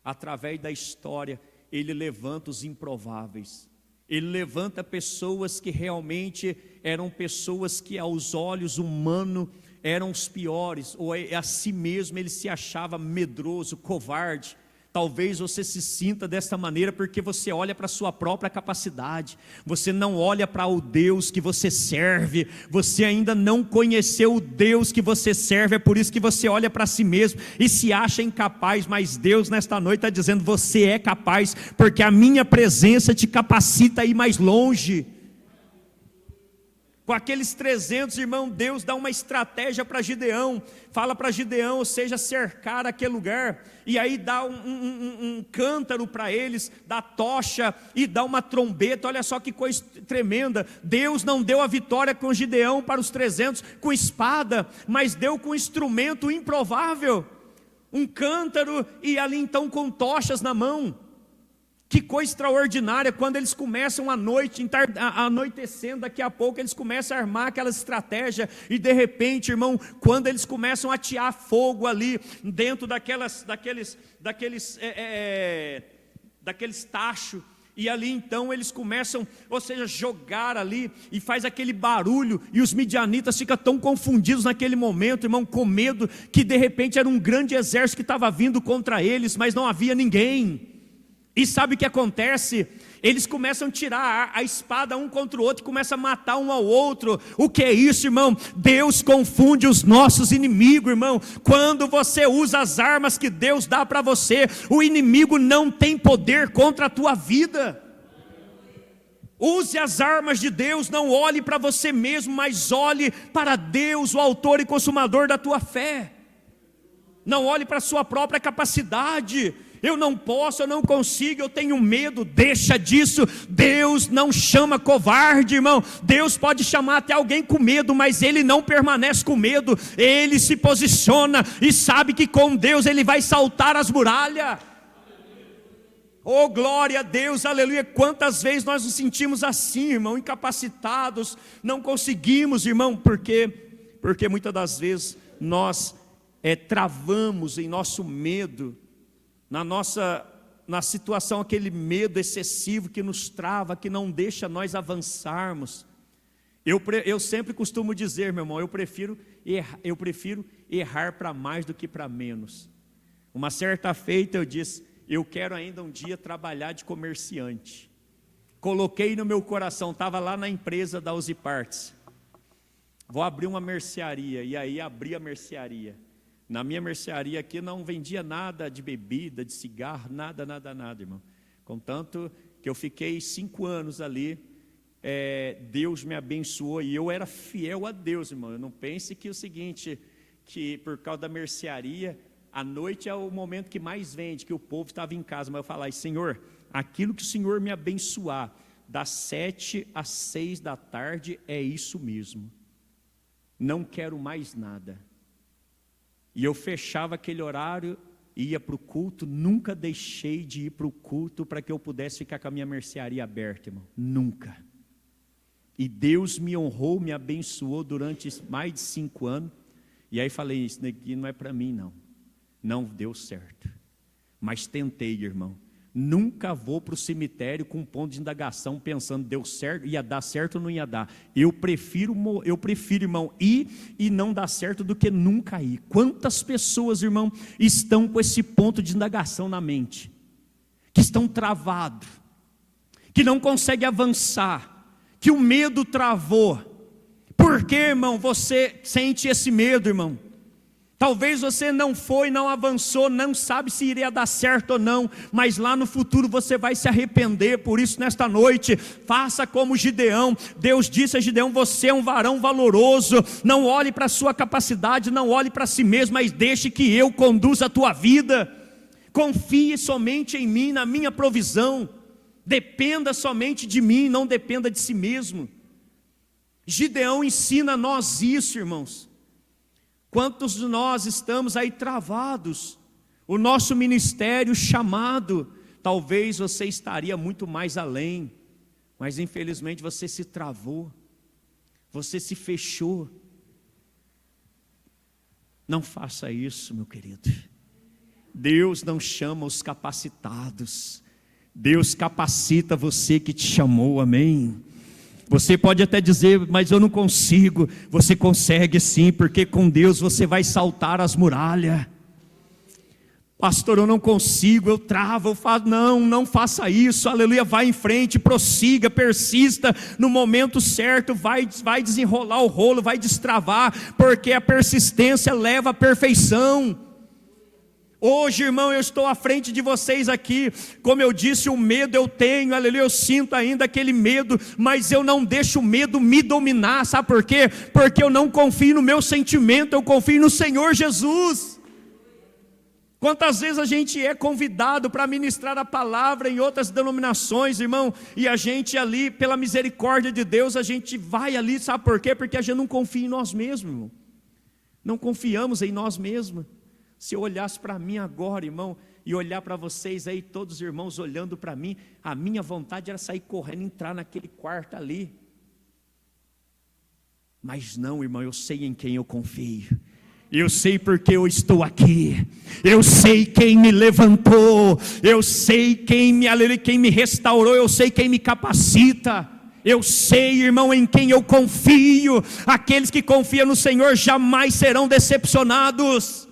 através da história, Ele levanta os improváveis. Ele levanta pessoas que realmente eram pessoas que aos olhos humanos eram os piores, ou a si mesmo ele se achava medroso, covarde. Talvez você se sinta desta maneira porque você olha para a sua própria capacidade, você não olha para o Deus que você serve, você ainda não conheceu o Deus que você serve, é por isso que você olha para si mesmo e se acha incapaz, mas Deus nesta noite está dizendo, você é capaz, porque a minha presença te capacita a ir mais longe. Com aqueles 300, irmão, Deus dá uma estratégia para Gideão, fala para Gideão, ou seja, cercar aquele lugar, e aí dá um cântaro para eles, dá tocha e dá uma trombeta. Olha só que coisa tremenda. Deus não deu a vitória com Gideão para os 300 com espada, mas deu com um instrumento improvável, um cântaro, e ali então com tochas na mão. Que coisa extraordinária, quando eles começam à noite, anoitecendo, daqui a pouco eles começam a armar aquela estratégia, e de repente, irmão, quando eles começam a atear fogo ali, dentro daqueles tachos, e ali então eles começam, ou seja, jogar ali, e faz aquele barulho, e os midianitas ficam tão confundidos naquele momento, irmão, com medo, que de repente era um grande exército que estava vindo contra eles, mas não havia ninguém. E sabe o que acontece? Eles começam a tirar a espada um contra o outro, e começam a matar um ao outro. O que é isso, irmão? Deus confunde os nossos inimigos, irmão. Quando você usa as armas que Deus dá para você, o inimigo não tem poder contra a tua vida. Use as armas de Deus, não olhe para você mesmo, mas olhe para Deus, o autor e consumador da tua fé. Não olhe para a sua própria capacidade. Eu não posso, eu não consigo, eu tenho medo. Deixa disso. Deus não chama covarde, irmão. Deus pode chamar até alguém com medo, mas Ele não permanece com medo. Ele se posiciona e sabe que com Deus Ele vai saltar as muralhas. Oh, glória a Deus, aleluia. Quantas vezes nós nos sentimos assim, irmão, incapacitados, não conseguimos, irmão, porque muitas das vezes nós travamos em nosso medo, na situação, aquele medo excessivo que nos trava, que não deixa nós avançarmos. Eu sempre costumo dizer, meu irmão, eu prefiro errar para mais do que para menos. Uma certa feita eu disse, eu quero ainda um dia trabalhar de comerciante. Coloquei no meu coração, estava lá na empresa da Uzi Parts, vou abrir uma mercearia, e aí abri a mercearia. Na minha mercearia aqui não vendia nada de bebida, de cigarro, nada, irmão. Contanto que eu fiquei 5 anos ali, Deus me abençoou, e eu era fiel a Deus, irmão. Eu não pense que é o seguinte, que por causa da mercearia, a noite é o momento que mais vende, que o povo estava em casa, mas eu falava, Senhor, aquilo que o Senhor me abençoar, das 7 às 6 da tarde, é isso mesmo. Não quero mais nada. E eu fechava aquele horário, ia para o culto, nunca deixei de ir para o culto para que eu pudesse ficar com a minha mercearia aberta, irmão, nunca. E Deus me honrou, me abençoou durante mais de 5 anos, e aí falei, isso daqui não é para mim não deu certo, mas tentei, irmão. Nunca vou para o cemitério com um ponto de indagação pensando, deu certo, ia dar certo ou não ia dar. Eu prefiro, irmão, ir e não dar certo do que nunca ir. Quantas pessoas, irmão, estão com esse ponto de indagação na mente, que estão travados, que não conseguem avançar, que o medo travou. Por que, irmão, você sente esse medo, irmão? Talvez você não foi, não avançou, não sabe se iria dar certo ou não, mas lá no futuro você vai se arrepender. Por isso nesta noite, faça como Gideão. Deus disse a Gideão, você é um varão valoroso, não olhe para a sua capacidade, não olhe para si mesmo, mas deixe que eu conduza a tua vida. Confie somente em mim, na minha provisão, dependa somente de mim, não dependa de si mesmo. Gideão ensina a nós isso, irmãos. Quantos de nós estamos aí travados? O nosso ministério chamado, talvez você estaria muito mais além, mas infelizmente você se travou, você se fechou. Não faça isso, meu querido. Deus não chama os capacitados, Deus capacita você que te chamou, amém? Você pode até dizer, mas eu não consigo. Você consegue sim, porque com Deus você vai saltar as muralhas. Pastor, eu não consigo, eu travo, eu falo, não faça isso, aleluia, vai em frente, prossiga, persista, no momento certo, vai desenrolar o rolo, vai destravar, porque a persistência leva à perfeição. Hoje, irmão, eu estou à frente de vocês aqui, como eu disse, o medo eu tenho, aleluia, eu sinto ainda aquele medo, mas eu não deixo o medo me dominar, sabe por quê? Porque eu não confio no meu sentimento, eu confio no Senhor Jesus. Quantas vezes a gente é convidado para ministrar a palavra em outras denominações, irmão, e a gente ali, pela misericórdia de Deus, a gente vai ali, sabe por quê? Porque a gente não confia em nós mesmos, irmão. Não confiamos em nós mesmos. Se eu olhasse para mim agora, irmão, e olhar para vocês aí, todos os irmãos olhando para mim, a minha vontade era sair correndo, entrar naquele quarto ali. Mas não, irmão, eu sei em quem eu confio. Eu sei porque eu estou aqui. Eu sei quem me levantou. Eu sei quem me restaurou. Eu sei quem me capacita. Eu sei, irmão, em quem eu confio. Aqueles que confiam no Senhor jamais serão decepcionados.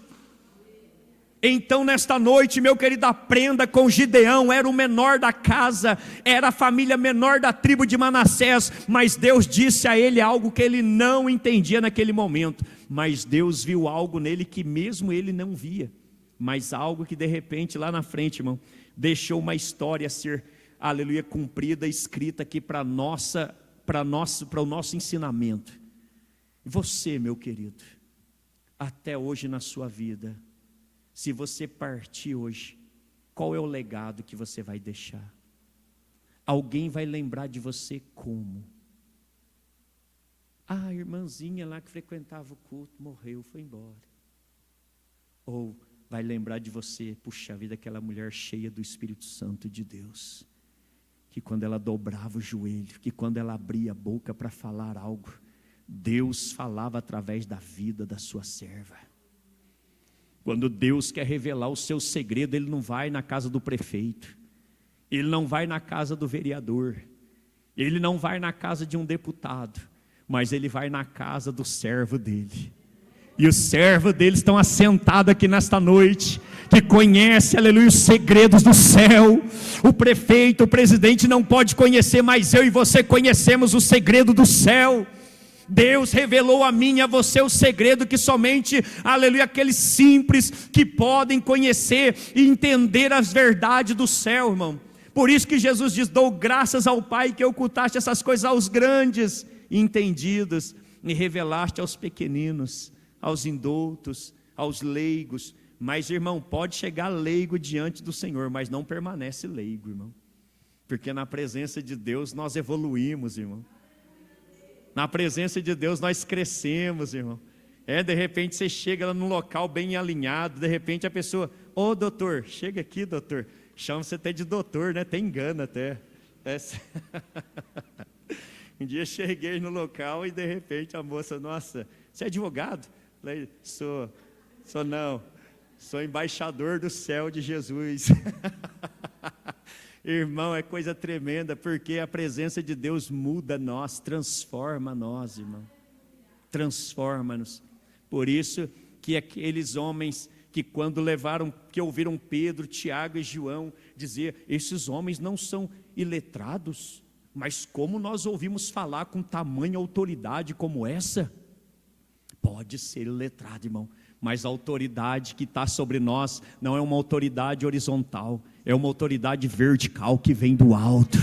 Então nesta noite, meu querido, aprenda com Gideão. Era o menor da casa, era a família menor da tribo de Manassés, mas Deus disse a ele algo que ele não entendia naquele momento, mas Deus viu algo nele que mesmo ele não via, mas algo que de repente lá na frente, irmão, deixou uma história ser, aleluia, cumprida, escrita aqui para o nosso ensinamento. Você, meu querido, até hoje na sua vida, se você partir hoje, qual é o legado que você vai deixar? Alguém vai lembrar de você como? A irmãzinha lá que frequentava o culto morreu, foi embora. Ou vai lembrar de você, puxa vida, aquela mulher cheia do Espírito Santo de Deus, que quando ela dobrava o joelho, que quando ela abria a boca para falar algo, Deus falava através da vida da sua serva. Quando Deus quer revelar o seu segredo, Ele não vai na casa do prefeito, Ele não vai na casa do vereador, Ele não vai na casa de um deputado, mas Ele vai na casa do servo dEle. E os servos dele estão assentados aqui nesta noite, que conhece, aleluia, os segredos do céu. O prefeito, o presidente não pode conhecer, mas eu e você conhecemos o segredo do céu. Deus revelou a mim e a você o segredo que somente, aleluia, aqueles simples que podem conhecer e entender as verdades do céu, irmão. Por isso que Jesus diz, dou graças ao Pai que ocultaste essas coisas aos grandes e entendidos e revelaste aos pequeninos, aos indoutos, aos leigos. Mas, irmão, pode chegar leigo diante do Senhor, mas não permanece leigo, irmão. Porque na presença de Deus nós evoluímos, irmão. Na presença de Deus nós crescemos, irmão. De repente você chega lá num local bem alinhado, de repente a pessoa, ô doutor, chega aqui doutor, chama você até de doutor, né? Até engana até. Um dia cheguei no local e de repente a moça, nossa, você é advogado? Falei, sou não, sou embaixador do céu de Jesus. Irmão, é coisa tremenda, porque a presença de Deus muda nós, transforma nós, irmão, transforma-nos. Por isso que aqueles homens que quando que ouviram Pedro, Tiago e João dizer, esses homens não são iletrados, mas como nós ouvimos falar com tamanha autoridade como essa? Pode ser iletrado, irmão, mas a autoridade que está sobre nós não é uma autoridade horizontal, é uma autoridade vertical que vem do alto.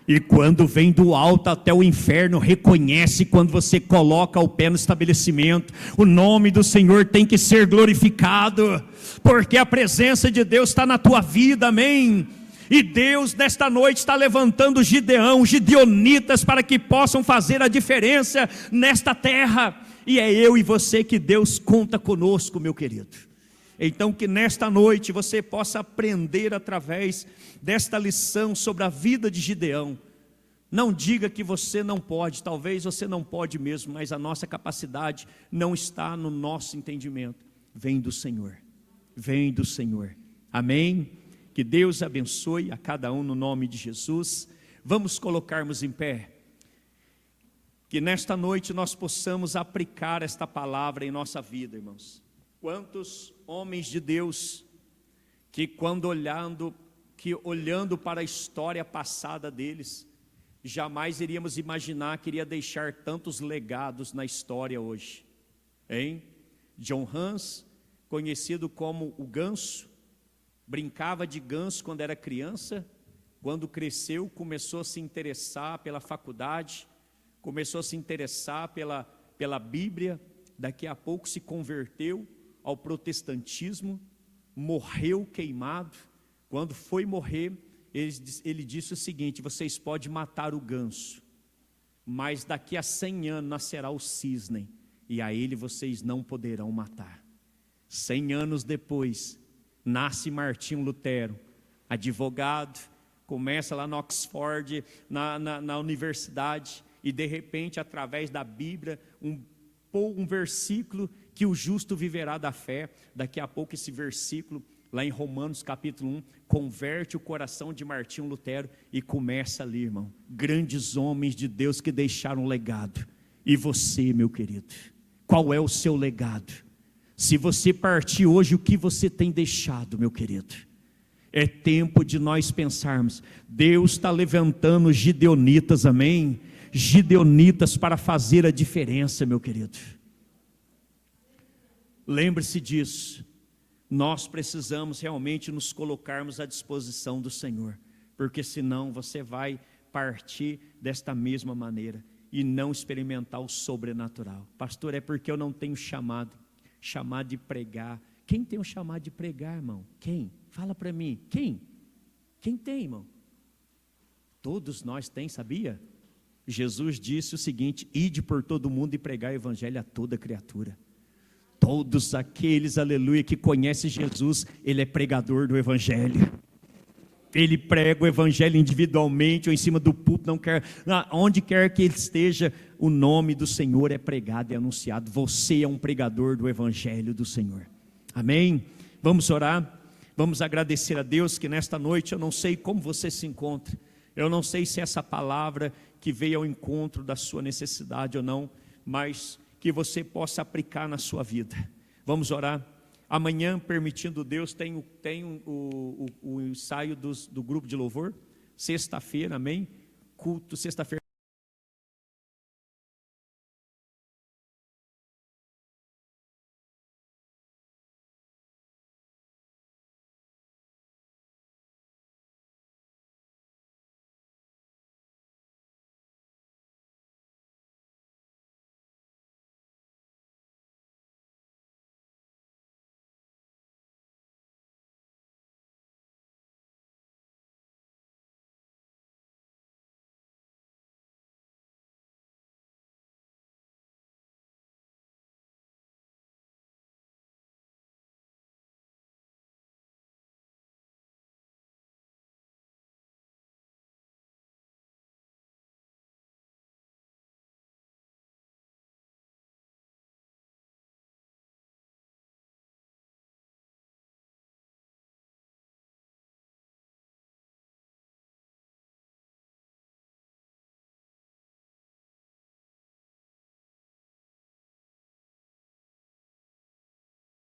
E quando vem do alto, até o inferno reconhece quando você coloca o pé no estabelecimento. O nome do Senhor tem que ser glorificado, porque a presença de Deus está na tua vida, amém? E Deus nesta noite está levantando Gideão, gideonitas, para que possam fazer a diferença nesta terra. E é eu e você que Deus conta conosco, meu querido. Então que nesta noite você possa aprender através desta lição sobre a vida de Gideão. Não diga que você não pode, talvez você não pode mesmo, mas a nossa capacidade não está no nosso entendimento, vem do Senhor. vem do Senhor. Amém? Que Deus abençoe a cada um no nome de Jesus. Vamos colocarmos em pé. Que nesta noite nós possamos aplicar esta palavra em nossa vida, irmãos. Quantos homens de Deus que olhando para a história passada deles, jamais iríamos imaginar que iria deixar tantos legados na história hoje. Hein? John Hans, conhecido como o ganso, brincava de ganso quando era criança. Quando cresceu, começou a se interessar pela faculdade, começou a se interessar pela Bíblia. Daqui a pouco se converteu ao protestantismo, morreu queimado. Quando foi morrer, ele disse o seguinte: vocês podem matar o ganso, mas daqui a 100 anos nascerá o cisne, e a ele vocês não poderão matar. 100 anos depois, nasce Martinho Lutero, advogado, começa lá no Oxford, na universidade, e de repente, através da Bíblia, um versículo que o justo viverá da fé. Daqui a pouco esse versículo, lá em Romanos capítulo 1, converte o coração de Martinho Lutero e começa ali, irmão, grandes homens de Deus que deixaram um legado. E você, meu querido, qual é o seu legado? Se você partir hoje, o que você tem deixado, meu querido? É tempo de nós pensarmos, Deus está levantando gideonitas, amém? Gideonitas para fazer a diferença, meu querido. Lembre-se disso. Nós precisamos realmente nos colocarmos à disposição do Senhor, porque senão você vai partir desta mesma maneira e não experimentar o sobrenatural. Pastor, é porque eu não tenho chamado de pregar. Quem tem o chamado de pregar, irmão? Quem? Fala para mim, quem? Quem tem, irmão? Todos nós tem, sabia? Jesus disse o seguinte: ide por todo mundo e pregar o evangelho a toda criatura. Todos aqueles, aleluia, que conhecem Jesus, ele é pregador do evangelho. Ele prega o evangelho individualmente ou em cima do púlpito, onde quer que ele esteja, o nome do Senhor é pregado e anunciado. Você é um pregador do evangelho do Senhor. Amém? Vamos orar, vamos agradecer a Deus que nesta noite, eu não sei como você se encontra, eu não sei se essa palavra que veio ao encontro da sua necessidade ou não, mas que você possa aplicar na sua vida. Vamos orar. Amanhã, permitindo Deus, tem o ensaio do grupo de louvor, sexta-feira, amém? Culto, sexta-feira.